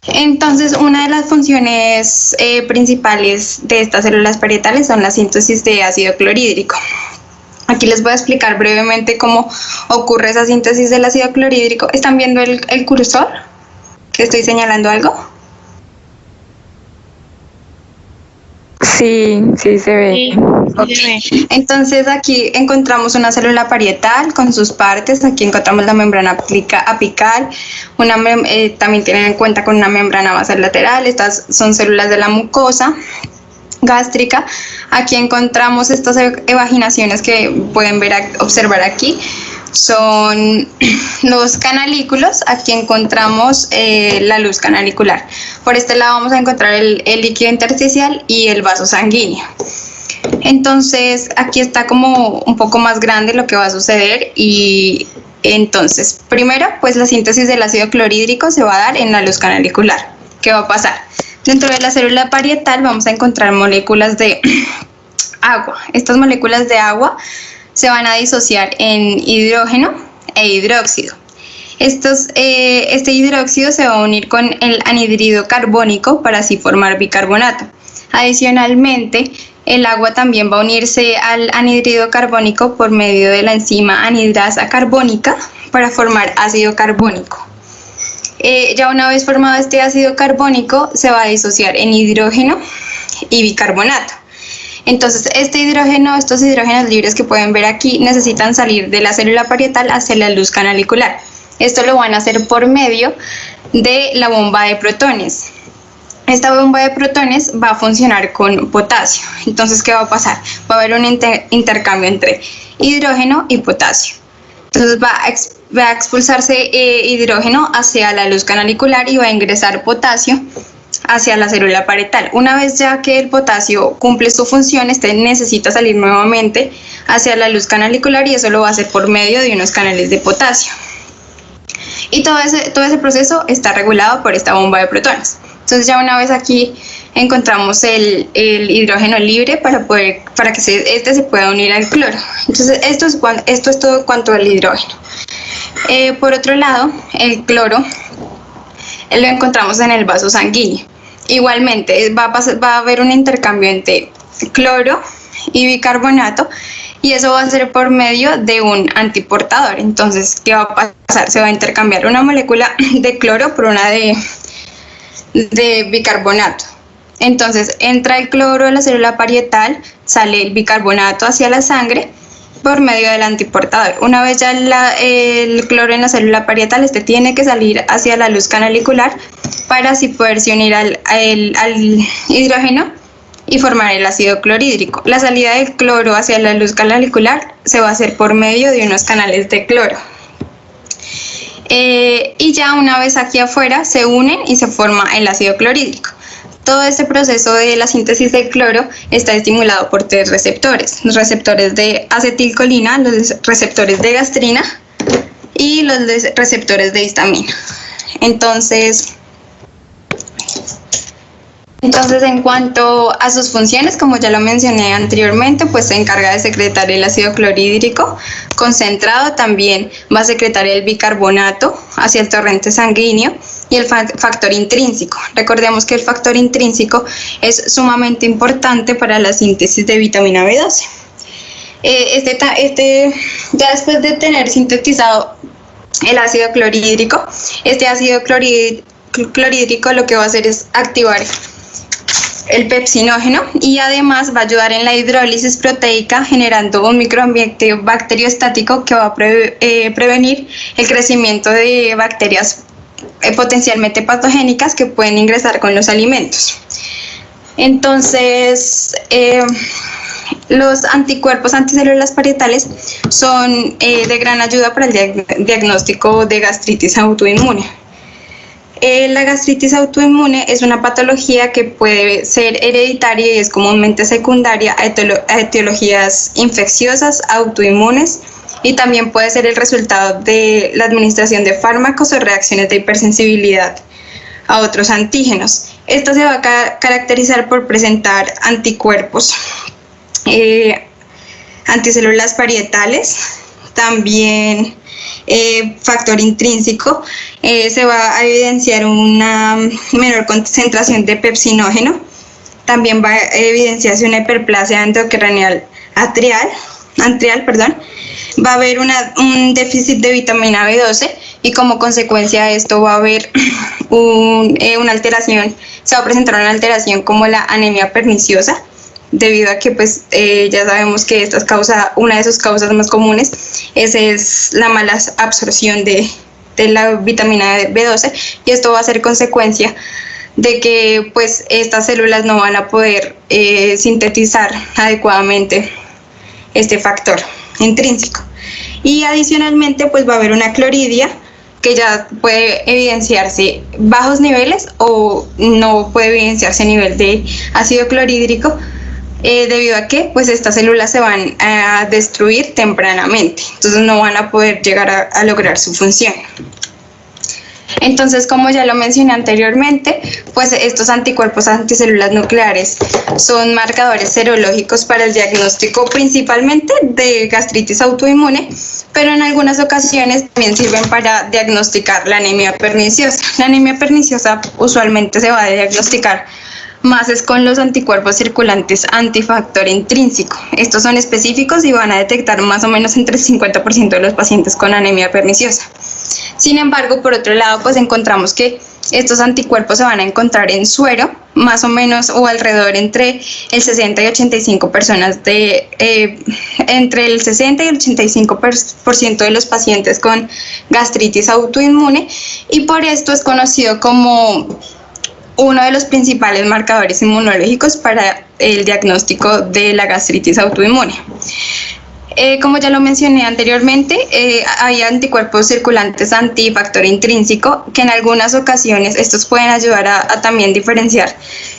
Speaker 4: Entonces, una de las funciones principales de estas células parietales son la síntesis de ácido clorhídrico. Aquí les voy a explicar brevemente cómo ocurre esa síntesis del ácido clorhídrico. ¿Están viendo el cursor? ¿Que estoy señalando algo?
Speaker 5: Sí, sí se ve.
Speaker 4: Sí, okay. Entonces aquí encontramos una célula parietal con sus partes. Aquí encontramos la membrana apical. También tienen en cuenta con una membrana basal lateral. Estas son células de la mucosa gástrica. Aquí encontramos estas evaginaciones que pueden observar aquí. Son los canalículos. Aquí encontramos la luz canalicular. Por este lado vamos a encontrar el líquido intersticial y el vaso sanguíneo. Entonces aquí está como un poco más grande lo que va a suceder y entonces primero pues la síntesis del ácido clorhídrico se va a dar en la luz canalicular. ¿Qué va a pasar? Dentro de la célula parietal vamos a encontrar moléculas de agua. Estas moléculas de agua se van a disociar en hidrógeno e hidróxido. Este hidróxido se va a unir con el anhidrido carbónico para así formar bicarbonato. Adicionalmente, el agua también va a unirse al anhidrido carbónico por medio de la enzima anhidrasa carbónica para formar ácido carbónico. Ya una vez formado este ácido carbónico, se va a disociar en hidrógeno y bicarbonato. Entonces, estos hidrógenos libres que pueden ver aquí necesitan salir de la célula parietal hacia la luz canalicular. Esto lo van a hacer por medio de la bomba de protones. Esta bomba de protones va a funcionar con potasio. Entonces, ¿qué va a pasar? Va a haber un intercambio entre hidrógeno y potasio. Entonces va a expulsarse hidrógeno hacia la luz canalicular y va a ingresar potasio hacia la célula parietal. Una vez ya que el potasio cumple su función, este necesita salir nuevamente hacia la luz canalicular y eso lo va a hacer por medio de unos canales de potasio. Y todo ese proceso está regulado por esta bomba de protones. Entonces ya una vez aquí encontramos el hidrógeno libre para que este se pueda unir al cloro. Entonces esto es todo cuanto al hidrógeno. Por otro lado, el cloro lo encontramos en el vaso sanguíneo. Igualmente va a haber un intercambio entre cloro y bicarbonato y eso va a ser por medio de un antiportador. Entonces, ¿qué va a pasar? Se va a intercambiar una molécula de cloro por una de bicarbonato. Entonces, entra el cloro a la célula parietal, sale el bicarbonato hacia la sangre por medio del antiportador. Una vez ya el cloro en la célula parietal, este tiene que salir hacia la luz canalicular para así poderse unir al hidrógeno y formar el ácido clorhídrico. La salida del cloro hacia la luz canalicular se va a hacer por medio de unos canales de cloro. Y ya una vez aquí afuera se unen y se forma el ácido clorhídrico. Todo este proceso de la síntesis del cloro está estimulado por 3 receptores. Los receptores de acetilcolina, los receptores de gastrina y los receptores de histamina. Entonces, en cuanto a sus funciones, como ya lo mencioné anteriormente, pues se encarga de secretar el ácido clorhídrico concentrado, también va a secretar el bicarbonato hacia el torrente sanguíneo y el factor intrínseco. Recordemos que el factor intrínseco es sumamente importante para la síntesis de vitamina B12. Ya después de tener sintetizado el ácido clorhídrico, este ácido clorhídrico lo que va a hacer es activar el pepsinógeno y además va a ayudar en la hidrólisis proteica generando un microambiente bacteriostático que va a prevenir el crecimiento de bacterias potencialmente patogénicas que pueden ingresar con los alimentos. Entonces, los anticuerpos anticélulas parietales son de gran ayuda para el diagnóstico de gastritis autoinmune. La gastritis autoinmune es una patología que puede ser hereditaria y es comúnmente secundaria a etiologías infecciosas autoinmunes y también puede ser el resultado de la administración de fármacos o reacciones de hipersensibilidad a otros antígenos. Esto se va a caracterizar por presentar anticuerpos anticélulas parietales, también factor intrínseco, se va a evidenciar una menor concentración de pepsinógeno, también va a evidenciarse una hiperplasia endocranial atrial, va a haber un déficit de vitamina B12 y como consecuencia de esto va a haber una alteración, se va a presentar una alteración como la anemia perniciosa, debido a que pues ya sabemos que una de sus causas más comunes es la mala absorción de la vitamina B12 y esto va a ser consecuencia de que pues estas células no van a poder sintetizar adecuadamente este factor intrínseco. Y adicionalmente pues va a haber una cloridia que ya puede evidenciarse bajos niveles o no puede evidenciarse nivel de ácido clorhídrico, debido a que pues estas células se van a destruir tempranamente, entonces no van a poder llegar a lograr su función. Entonces, como ya lo mencioné anteriormente, pues estos anticuerpos anticélulas nucleares son marcadores serológicos para el diagnóstico principalmente de gastritis autoinmune, pero en algunas ocasiones también sirven para diagnosticar la anemia perniciosa. La anemia perniciosa usualmente se va a diagnosticar más es con los anticuerpos circulantes antifactor intrínseco. Estos son específicos y van a detectar más o menos entre el 50% de los pacientes con anemia perniciosa. Sin embargo, por otro lado, pues encontramos que estos anticuerpos se van a encontrar en suero, más o menos o alrededor entre el 60 y 85 personas entre el 60 y el 85% de los pacientes con gastritis autoinmune, y por esto es conocido como uno de los principales marcadores inmunológicos para el diagnóstico de la gastritis autoinmune. Como ya lo mencioné anteriormente, hay anticuerpos circulantes antifactor intrínseco que en algunas ocasiones estos pueden ayudar a también diferenciar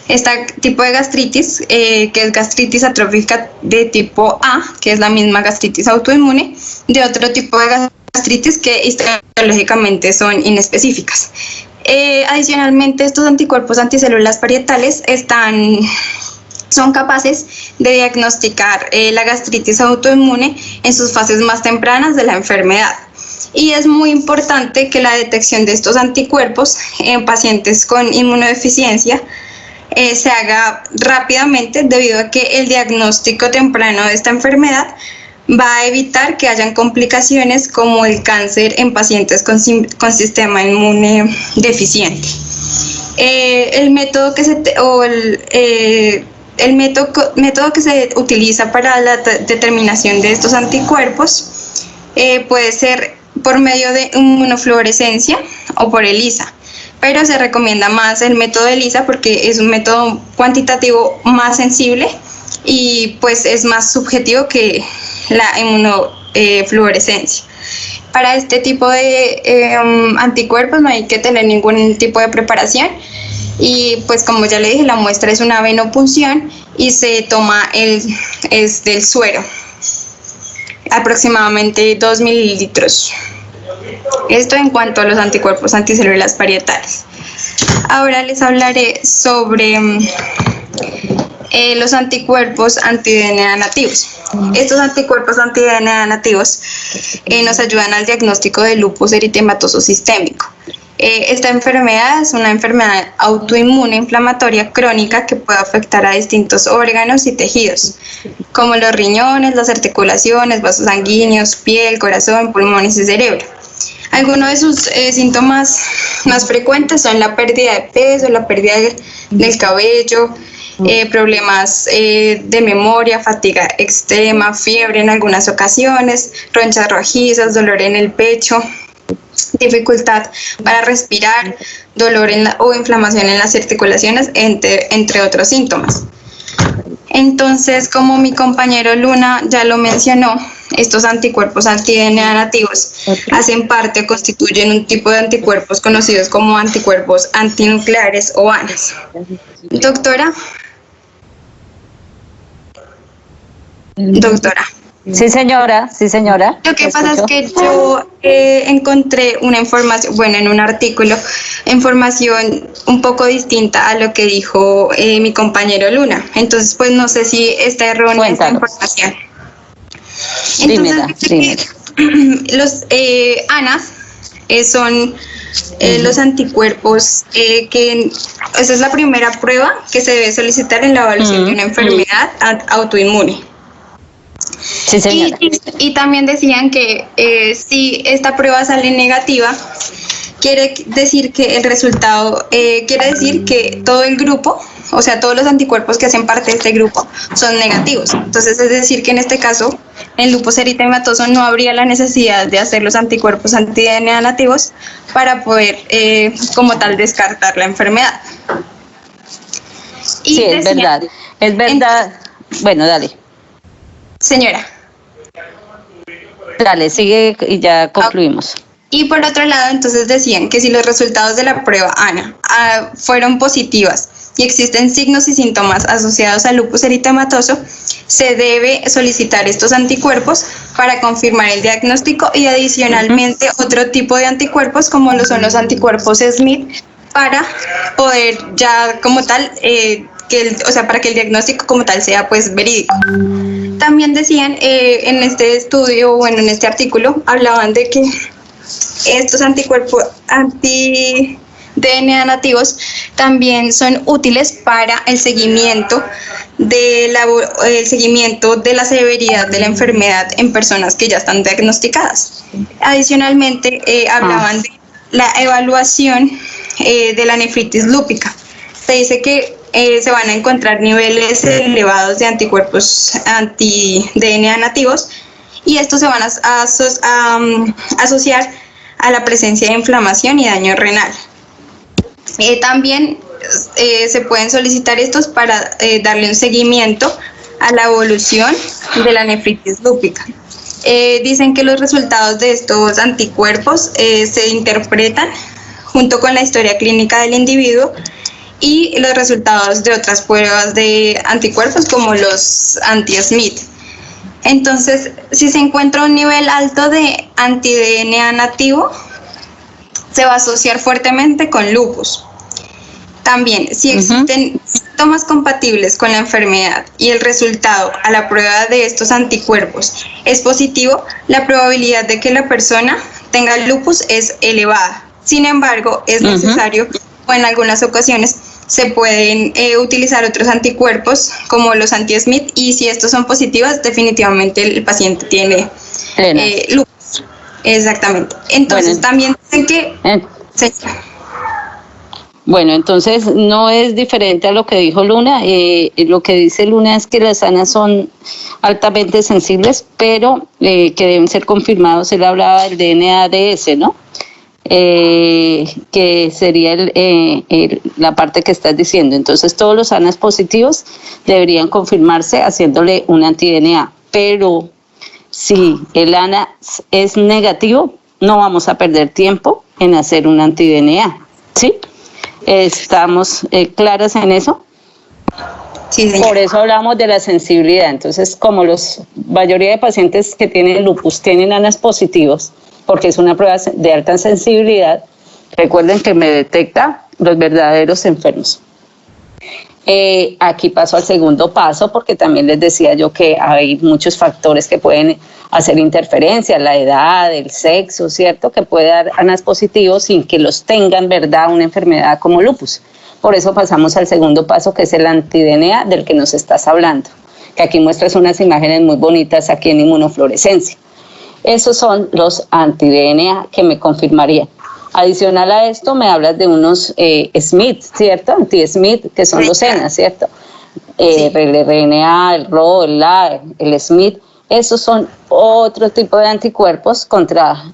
Speaker 4: este tipo de gastritis, que es gastritis atrófica de tipo A, que es la misma gastritis autoinmune, de otro tipo de gastritis que histológicamente son inespecíficas. Adicionalmente, estos anticuerpos anticélulas parietales son capaces de diagnosticar la gastritis autoinmune en sus fases más tempranas de la enfermedad. Y es muy importante que la detección de estos anticuerpos en pacientes con inmunodeficiencia se haga rápidamente, debido a que el diagnóstico temprano de esta enfermedad va a evitar que hayan complicaciones como el cáncer en pacientes con sistema inmune deficiente. El método que se utiliza para la determinación de estos anticuerpos puede ser por medio de inmunofluorescencia o por ELISA, pero se recomienda más el método ELISA porque es un método cuantitativo más sensible y pues es más subjetivo que la inmunofluorescencia. Para este tipo de anticuerpos no hay que tener ningún tipo de preparación. Y pues como ya le dije, la muestra es una venopunción y se toma es del suero, aproximadamente 2 mililitros. Esto en cuanto a los anticuerpos anticélulas parietales. Ahora les hablaré sobre los anticuerpos anti-DNA nativos. Estos anticuerpos anti-DNA nativos nos ayudan al diagnóstico de lupus eritematoso sistémico. Esta enfermedad es una enfermedad autoinmune inflamatoria crónica que puede afectar a distintos órganos y tejidos, como los riñones, las articulaciones, vasos sanguíneos, piel, corazón, pulmones y cerebro. Algunos de sus síntomas más frecuentes son la pérdida de peso, la pérdida del cabello, problemas de memoria, fatiga extrema, fiebre en algunas ocasiones, ronchas rojizas, dolor en el pecho, dificultad para respirar, dolor o inflamación en las articulaciones, entre otros síntomas. Entonces, como mi compañero Luna ya lo mencionó, estos anticuerpos anti-DNA nativos hacen parte o constituyen un tipo de anticuerpos conocidos como anticuerpos antinucleares o ANAs. Doctora.
Speaker 2: Sí, señora.
Speaker 4: Lo que pasa es que yo encontré una información, en un artículo, información un poco distinta a lo que dijo mi compañero Luna. Entonces, pues no sé si está errónea esta información. Entonces, los ANAs son los anticuerpos que esa es la primera prueba que se debe solicitar en la evaluación de una enfermedad autoinmune.
Speaker 2: Sí, señora.
Speaker 4: Y también decían que si esta prueba sale negativa, quiere decir que el resultado, quiere decir que todo el grupo, o sea, todos los anticuerpos que hacen parte de este grupo son negativos. Entonces, es decir, que en este caso, en lupus eritematoso no habría la necesidad de hacer los anticuerpos anti-DNA nativos para poder, como tal, descartar la enfermedad.
Speaker 2: Sí, es verdad. Bueno, dale.
Speaker 4: Señora.
Speaker 2: Dale, sigue y ya concluimos.
Speaker 4: Y por otro lado, entonces decían que si los resultados de la prueba ANA fueron positivas y existen signos y síntomas asociados al lupus eritematoso, se debe solicitar estos anticuerpos para confirmar el diagnóstico y adicionalmente otro tipo de anticuerpos como lo son los anticuerpos SMID para poder ya como tal, para que el diagnóstico como tal sea pues verídico. También decían en este estudio, en este artículo, hablaban de que estos anticuerpos anti-DNA nativos también son útiles para el seguimiento el seguimiento de la severidad de la enfermedad en personas que ya están diagnosticadas. Adicionalmente, hablaban de la evaluación de la nefritis lúpica. Se dice que se van a encontrar niveles elevados de anticuerpos anti-DNA nativos y estos se van a asociar a la presencia de inflamación y daño renal. También se pueden solicitar estos para darle un seguimiento a la evolución de la nefritis lúpica. Dicen que los resultados de estos anticuerpos se interpretan junto con la historia clínica del individuo y los resultados de otras pruebas de anticuerpos como los anti-Smith. Entonces, si se encuentra un nivel alto de anti-DNA nativo, se va a asociar fuertemente con lupus. También, si existen síntomas compatibles con la enfermedad y el resultado a la prueba de estos anticuerpos es positivo, la probabilidad de que la persona tenga lupus es elevada. Sin embargo, es necesario, o en algunas ocasiones, se pueden utilizar otros anticuerpos como los anti-Smith, y si estos son positivos, definitivamente el paciente tiene lupus. Exactamente. Entonces, también dicen que...
Speaker 2: Bueno, entonces no es diferente a lo que dijo Luna. Lo que dice Luna es que las sanas son altamente sensibles, pero que deben ser confirmados. Él hablaba del DNA-DS, ¿no? Que sería la parte que estás diciendo. Entonces todos los sanas positivos deberían confirmarse haciéndole un anti-DNA. Pero si el ANA es negativo, no vamos a perder tiempo en hacer un anti-DNA, ¿sí? ¿Estamos claras en eso?
Speaker 4: Sí, señor.
Speaker 2: Por eso hablamos de la sensibilidad. Entonces, como la mayoría de pacientes que tienen lupus tienen ANAs positivos, porque es una prueba de alta sensibilidad, recuerden que me detecta los verdaderos enfermos. Aquí paso al segundo paso, porque también les decía yo que hay muchos factores que pueden hacer interferencia, la edad, el sexo, ¿cierto? Que puede dar ANAs positivos sin que los tengan, ¿verdad?, una enfermedad como lupus. Por eso pasamos al segundo paso, que es el anti-DNA del que nos estás hablando, que aquí muestras unas imágenes muy bonitas aquí en inmunofluorescencia. Esos son los anti-DNA que me confirmarían. Adicional a esto, me hablas de unos Smith, ¿cierto? Anti-Smith, que son los ENA, ¿cierto? El RNA, el RO, el LA, el Smith. Esos son otro tipo de anticuerpos contra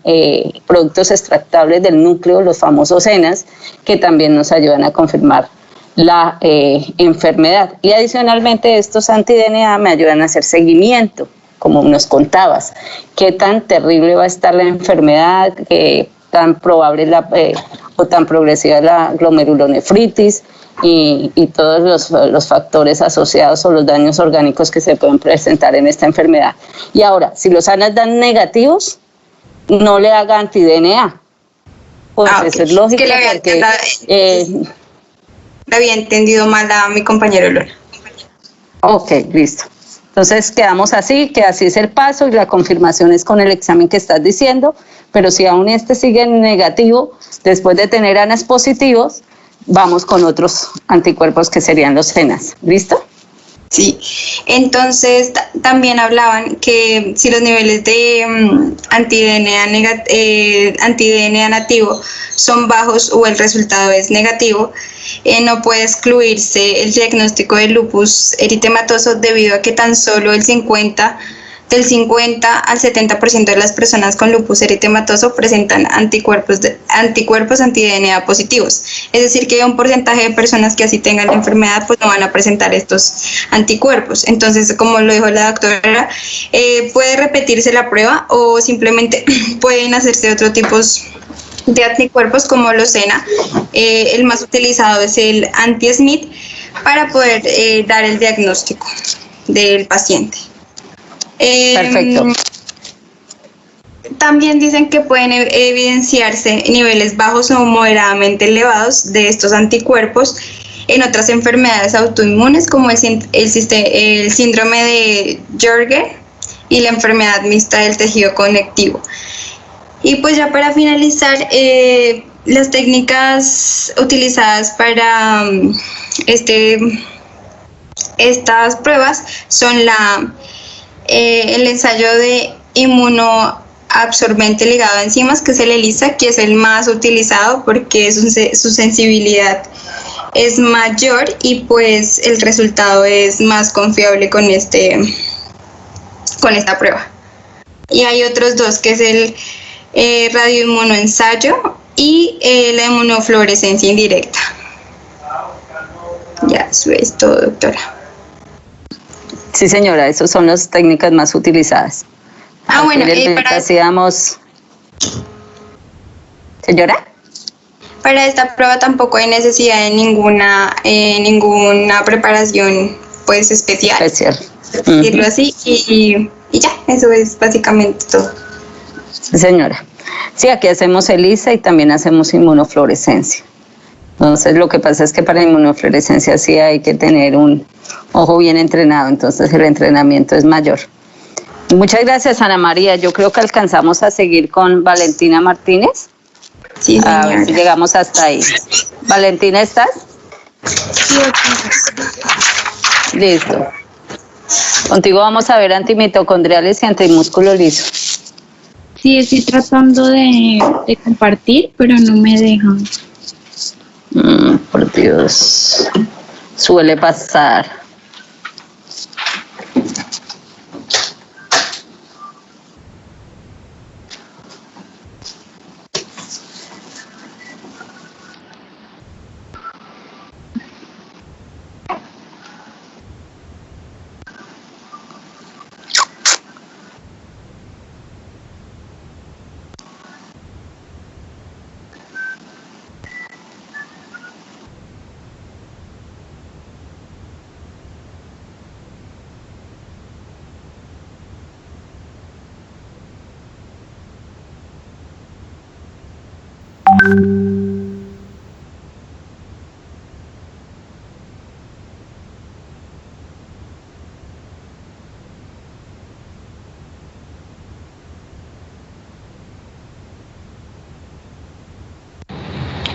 Speaker 2: productos extractables del núcleo, los famosos ENAs, que también nos ayudan a confirmar la enfermedad. Y adicionalmente, estos anti-DNA me ayudan a hacer seguimiento, como nos contabas. ¿Qué tan terrible va a estar la enfermedad? ¿Qué tan probable o tan progresiva es la glomerulonefritis? Y todos los factores asociados o los daños orgánicos que se pueden presentar en esta enfermedad. Y ahora, si los ANAs dan negativos, no le haga anti-DNA. Pues eso es lógico.
Speaker 4: Es que le había entendido mal a mi compañero Luna.
Speaker 2: Ok, listo. Entonces quedamos así, que así es el paso y la confirmación es con el examen que estás diciendo, pero si aún sigue negativo, después de tener ANAs positivos, vamos con otros anticuerpos que serían los ENAs. ¿Listo?
Speaker 4: Sí. Entonces, también hablaban que si los niveles de anti-DNA nativo son bajos o el resultado es negativo, no puede excluirse el diagnóstico de lupus eritematoso debido a que tan solo del 50 al 70% de las personas con lupus eritematoso presentan anticuerpos anti-DNA positivos. Es decir, que hay un porcentaje de personas que así tengan la enfermedad, pues no van a presentar estos anticuerpos. Entonces, como lo dijo la doctora, puede repetirse la prueba o simplemente pueden hacerse otros tipos de anticuerpos como los ENA. El más utilizado es el anti-Smith para poder dar el diagnóstico del paciente.
Speaker 2: Perfecto.
Speaker 4: También dicen que pueden evidenciarse niveles bajos o moderadamente elevados de estos anticuerpos en otras enfermedades autoinmunes como el síndrome de Jorge y la enfermedad mixta del tejido conectivo. Y pues ya para finalizar, las técnicas utilizadas para Estas pruebas son el ensayo de inmunoabsorbente ligado a enzimas, que es el ELISA, que es el más utilizado porque su sensibilidad es mayor y pues el resultado es más confiable con esta prueba. Y hay otros dos, que es el radioinmunoensayo y la inmunofluorescencia indirecta. Ya, eso es todo, doctora.
Speaker 2: Sí, señora, esas son las técnicas más utilizadas.
Speaker 4: Bueno,
Speaker 2: hacíamos... ¿Señora?
Speaker 4: Para esta prueba tampoco hay necesidad de ninguna preparación pues especial. Decirlo así, y ya, eso es básicamente todo.
Speaker 2: Sí, señora. Sí, aquí hacemos ELISA y también hacemos inmunofluorescencia. Entonces, lo que pasa es que para inmunofluorescencia sí hay que tener un ojo bien entrenado, entonces el entrenamiento es mayor. Muchas gracias, Ana María. Yo creo que alcanzamos a seguir con Valentina Martínez.
Speaker 4: Sí, señora.
Speaker 2: A ver si llegamos hasta ahí. Valentina, ¿estás?
Speaker 5: Sí,
Speaker 2: Listo. Contigo vamos a ver antimitocondriales y antimúsculo liso.
Speaker 5: sí, estoy tratando de compartir, pero no me dejan.
Speaker 2: Por Dios. Suele pasar.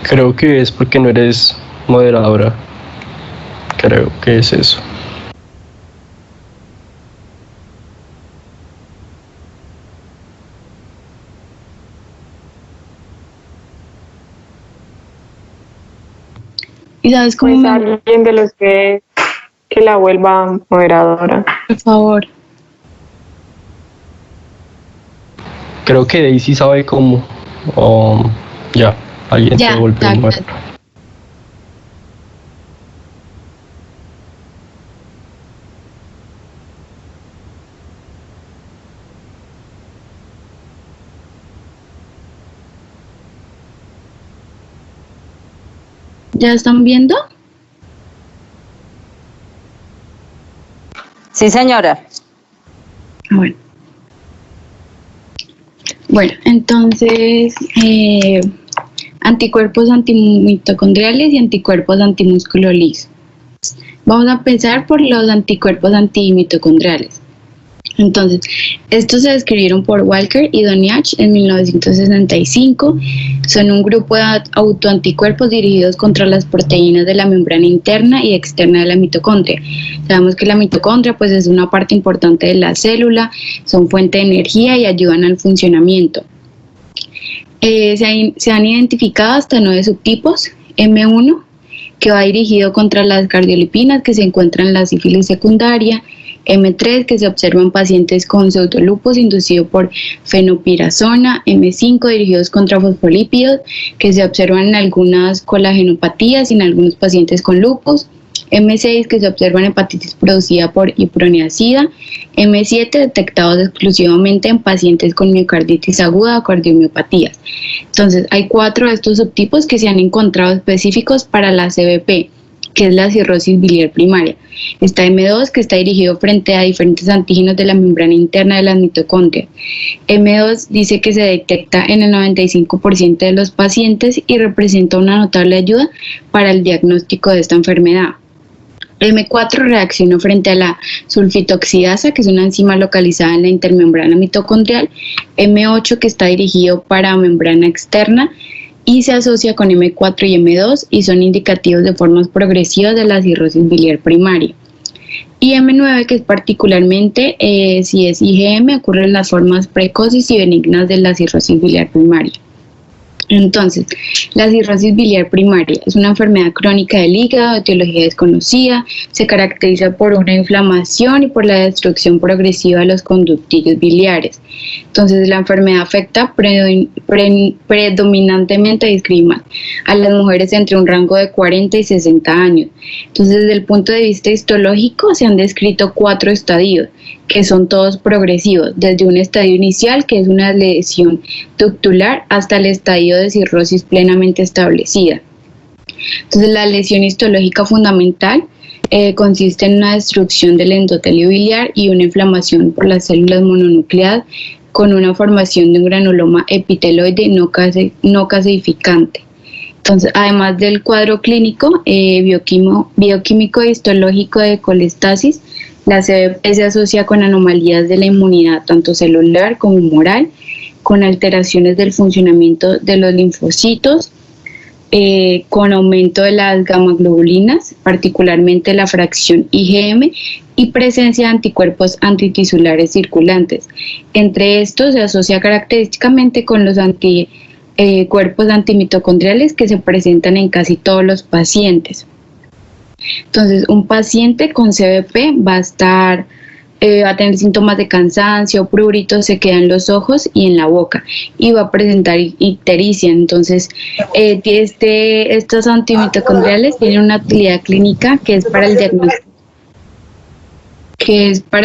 Speaker 6: Creo que es porque no eres moderadora. Creo que es eso.
Speaker 5: ¿Y sabes cómo
Speaker 7: Pues
Speaker 5: me...
Speaker 7: alguien de los que la vuelva moderadora.
Speaker 5: Por favor.
Speaker 6: Creo que Daisy sabe cómo. Ya, alguien
Speaker 5: Ya,
Speaker 6: se volvió
Speaker 5: ya,
Speaker 6: moderadora.
Speaker 5: ¿Ya están viendo?
Speaker 2: Sí, señora.
Speaker 5: Bueno, entonces, anticuerpos antimitocondriales y anticuerpos antimúsculo liso. Vamos a empezar por los anticuerpos antimitocondriales. Entonces, estos se describieron por Walker y Doniach en 1965. Son un grupo de autoanticuerpos dirigidos contra las proteínas de la membrana interna y externa de la mitocondria. Sabemos que la mitocondria pues, es una parte importante de la célula, son fuente de energía y ayudan al funcionamiento. Se han identificado hasta 9 subtipos. M1, que va dirigido contra las cardiolipinas que se encuentran en la sífilis secundaria. M3, que se observa en pacientes con pseudolupus inducido por fenopirazona. M5, dirigidos contra fosfolípidos, que se observan en algunas colagenopatías y en algunos pacientes con lupus. M6, que se observa en hepatitis producida por hiproniacida. M7, detectados exclusivamente en pacientes con miocarditis aguda o cardiomiopatías. Entonces, hay 4 de estos subtipos que se han encontrado específicos para la CBP, que es la cirrosis biliar primaria. Está M2, que está dirigido frente a diferentes antígenos de la membrana interna de las mitocondrias. M2 dice que se detecta en el 95% de los pacientes y representa una notable ayuda para el diagnóstico de esta enfermedad. M4 reacciona frente a la sulfitoxidasa, que es una enzima localizada en la intermembrana mitocondrial. M8, que está dirigido para membrana externa, y se asocia con M4 y M2 y son indicativos de formas progresivas de la cirrosis biliar primaria. Y M9, que es particularmente, si es IgM, ocurre en las formas precoces y benignas de la cirrosis biliar primaria. Entonces, la cirrosis biliar primaria es una enfermedad crónica del hígado de etiología desconocida, se caracteriza por una inflamación y por la destrucción progresiva de los conductillos biliares. Entonces, la enfermedad afecta predominantemente a las mujeres entre un rango de 40 y 60 años. Entonces, desde el punto de vista histológico, se han descrito 4 estadios, que son todos progresivos, desde un estadio inicial, que es una lesión ductular, hasta el estadio de cirrosis plenamente establecida. Entonces, la lesión histológica fundamental consiste en una destrucción del endotelio biliar y una inflamación por las células mononucleadas con una formación de un granuloma epiteloide no caseificante. Entonces, además del cuadro clínico, bioquímico e histológico de colestasis, la CBP se asocia con anomalías de la inmunidad, tanto celular como humoral, con alteraciones del funcionamiento de los linfocitos, con aumento de las gamaglobulinas, particularmente la fracción IgM, y presencia de anticuerpos antitisulares circulantes. Entre estos se asocia característicamente con los cuerpos antimitocondriales que se presentan en casi todos los pacientes. Entonces, un paciente con CBP va a tener síntomas de cansancio, prurito, sequedad en los ojos y en la boca, y va a presentar ictericia. Entonces, estos antimitocondriales tienen una utilidad clínica que es para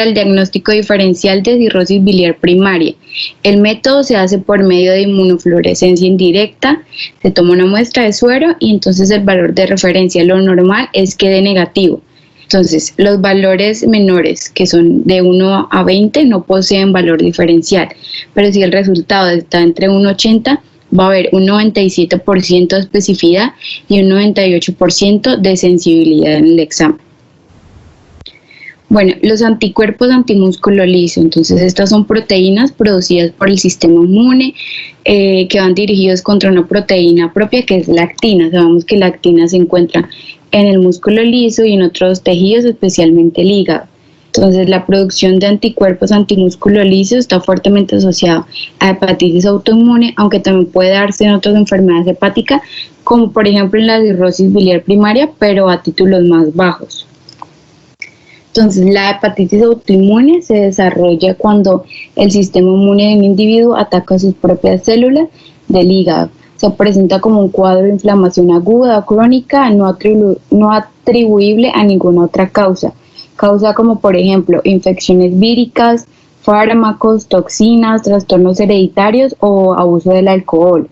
Speaker 5: el diagnóstico diferencial de cirrosis biliar primaria. El método se hace por medio de inmunofluorescencia indirecta, se toma una muestra de suero y entonces el valor de referencia, lo normal es que dé negativo. Entonces, los valores menores, que son de 1 a 20, no poseen valor diferencial, pero si el resultado está entre 1 a 80, va a haber un 97% de especificidad y un 98% de sensibilidad en el examen. Bueno, los anticuerpos antimúsculo liso, entonces estas son proteínas producidas por el sistema inmune que van dirigidos contra una proteína propia que es la actina. Sabemos que la actina se encuentra en el músculo liso y en otros tejidos, especialmente el hígado. Entonces, la producción de anticuerpos antimúsculo liso está fuertemente asociada a hepatitis autoinmune, aunque también puede darse en otras enfermedades hepáticas, como por ejemplo en la cirrosis biliar primaria, pero a títulos más bajos. Entonces, la hepatitis autoinmune se desarrolla cuando el sistema inmune de un individuo ataca sus propias células del hígado. Se presenta como un cuadro de inflamación aguda o crónica no atribuible a ninguna otra causa. Causa como, por ejemplo, infecciones víricas, fármacos, toxinas, trastornos hereditarios o abuso del alcohol.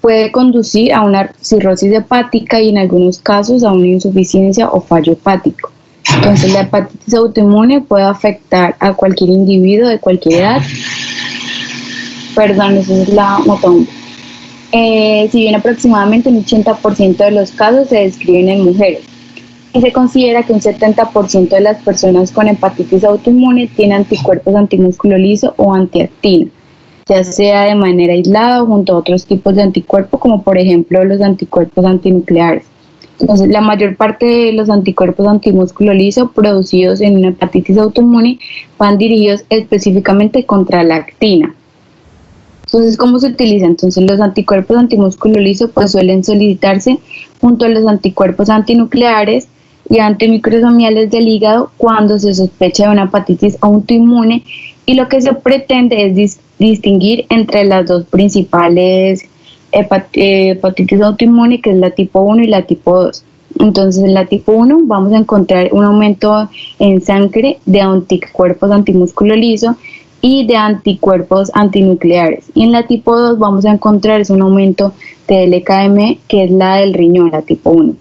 Speaker 5: Puede conducir a una cirrosis hepática y en algunos casos a una insuficiencia o fallo hepático. Entonces, la hepatitis autoinmune puede afectar a cualquier individuo de cualquier edad. Perdón, esa es la motomba. Si bien aproximadamente un 80% de los casos se describen en mujeres, y se considera que un 70% de las personas con hepatitis autoinmune tienen anticuerpos antimúsculo liso o antiactina, ya sea de manera aislada o junto a otros tipos de anticuerpos, como por ejemplo los anticuerpos antinucleares. Entonces, la mayor parte de los anticuerpos antimúsculo liso producidos en una hepatitis autoinmune van dirigidos específicamente contra la actina. Entonces, ¿cómo se utiliza? Entonces, los anticuerpos antimúsculo liso pues suelen solicitarse junto a los anticuerpos antinucleares y antimicrosomiales del hígado cuando se sospecha de una hepatitis autoinmune, y lo que se pretende es distinguir entre las dos principales hepatitis autoinmune, que es la tipo 1 y la tipo 2. Entonces, en la tipo 1 vamos a encontrar un aumento en sangre de anticuerpos antimúsculo liso y de anticuerpos antinucleares. Y en la tipo 2 vamos a encontrar un aumento de LKM, que es la del riñón, la tipo 1.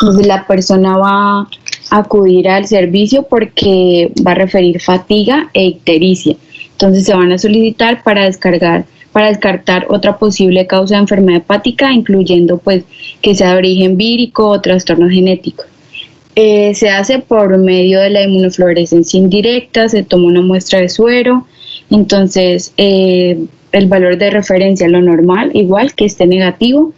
Speaker 5: Entonces, la persona va a acudir al servicio porque va a referir fatiga e ictericia. Entonces, se van a solicitar para descartar otra posible causa de enfermedad hepática, incluyendo pues que sea de origen vírico o trastorno genético. Se hace por medio de la inmunofluorescencia indirecta, se toma una muestra de suero, entonces el valor de referencia, lo normal, igual que esté negativo,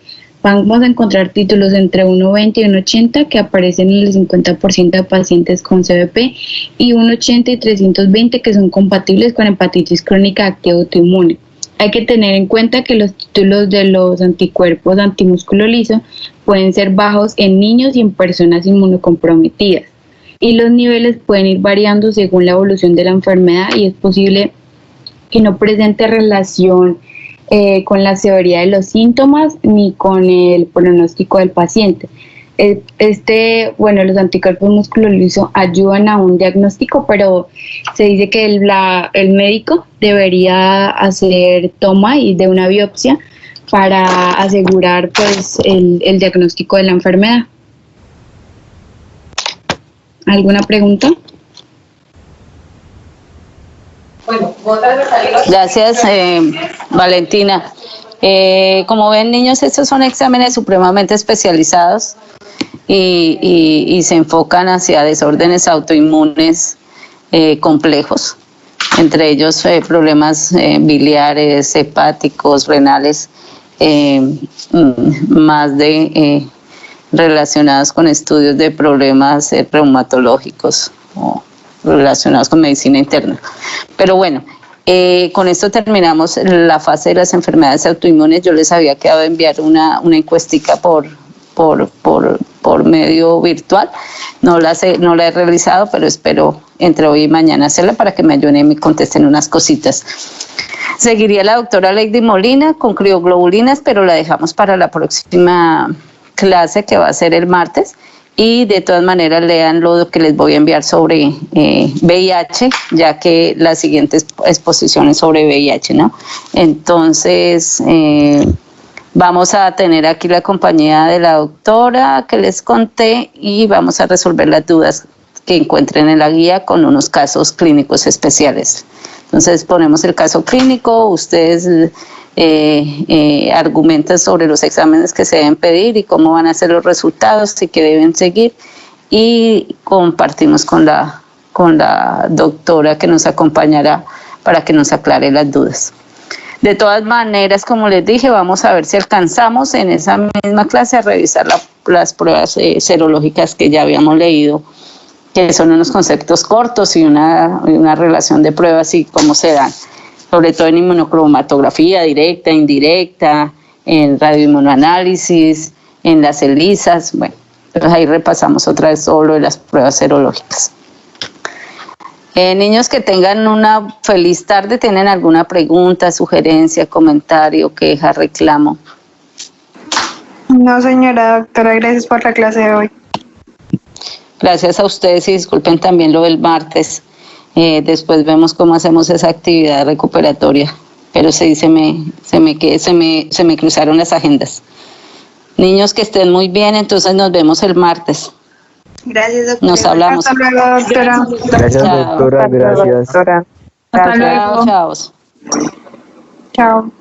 Speaker 5: Vamos a encontrar títulos entre 1.20 y 1.80 que aparecen en el 50% de pacientes con CVP y 1.80 y 320 que son compatibles con hepatitis crónica activa autoinmune. Hay que tener en cuenta que los títulos de los anticuerpos antimúsculo liso pueden ser bajos en niños y en personas inmunocomprometidas. Y los niveles pueden ir variando según la evolución de la enfermedad y es posible que no presente relación con la severidad de los síntomas ni con el pronóstico del paciente. Los anticuerpos músculo liso ayudan a un diagnóstico, pero se dice que el médico debería hacer toma de una biopsia para asegurar pues el diagnóstico de la enfermedad. ¿Alguna pregunta?
Speaker 2: Gracias, Valentina. Como ven, niños, estos son exámenes supremamente especializados y se enfocan hacia desórdenes autoinmunes complejos, entre ellos problemas biliares, hepáticos, renales, más de relacionados con estudios de problemas reumatológicos o relacionados con medicina interna. Pero bueno, con esto terminamos la fase de las enfermedades autoinmunes. Yo les había quedado de enviar una encuestica por medio virtual. No la he realizado, pero espero entre hoy y mañana hacerla para que me ayuden y me contesten unas cositas. Seguiría la doctora Lady Molina con crioglobulinas, pero la dejamos para la próxima clase que va a ser el martes. Y de todas maneras lean lo que les voy a enviar sobre VIH, ya que la siguiente exposición es sobre VIH, ¿no? Entonces, vamos a tener aquí la compañía de la doctora que les conté y vamos a resolver las dudas que encuentren en la guía con unos casos clínicos especiales. Entonces, ponemos el caso clínico, ustedes argumentan sobre los exámenes que se deben pedir y cómo van a ser los resultados y qué deben seguir, y compartimos con la doctora que nos acompañará para que nos aclare las dudas. De todas maneras, como les dije, vamos a ver si alcanzamos en esa misma clase a revisar las pruebas serológicas que ya habíamos leído, que son unos conceptos cortos y una relación de pruebas y cómo se dan, sobre todo en inmunocromatografía directa, indirecta, en radioinmunoanálisis, en las ELISAs. Bueno, entonces ahí repasamos otra vez solo de las pruebas serológicas. Niños, que tengan una feliz tarde. ¿Tienen alguna pregunta, sugerencia, comentario, queja, reclamo?
Speaker 4: No, señora doctora, gracias por la clase de hoy.
Speaker 2: Gracias a ustedes y disculpen también lo del martes. Después vemos cómo hacemos esa actividad recuperatoria, pero sí se me cruzaron las agendas. Niños, que estén muy bien, entonces nos vemos el martes.
Speaker 4: Gracias, doctora.
Speaker 2: Nos hablamos.
Speaker 4: Hasta luego, doctora.
Speaker 3: Gracias,
Speaker 2: Chao.
Speaker 3: doctora, gracias.
Speaker 7: Doctora.
Speaker 2: Hasta luego, chao.
Speaker 4: Chao.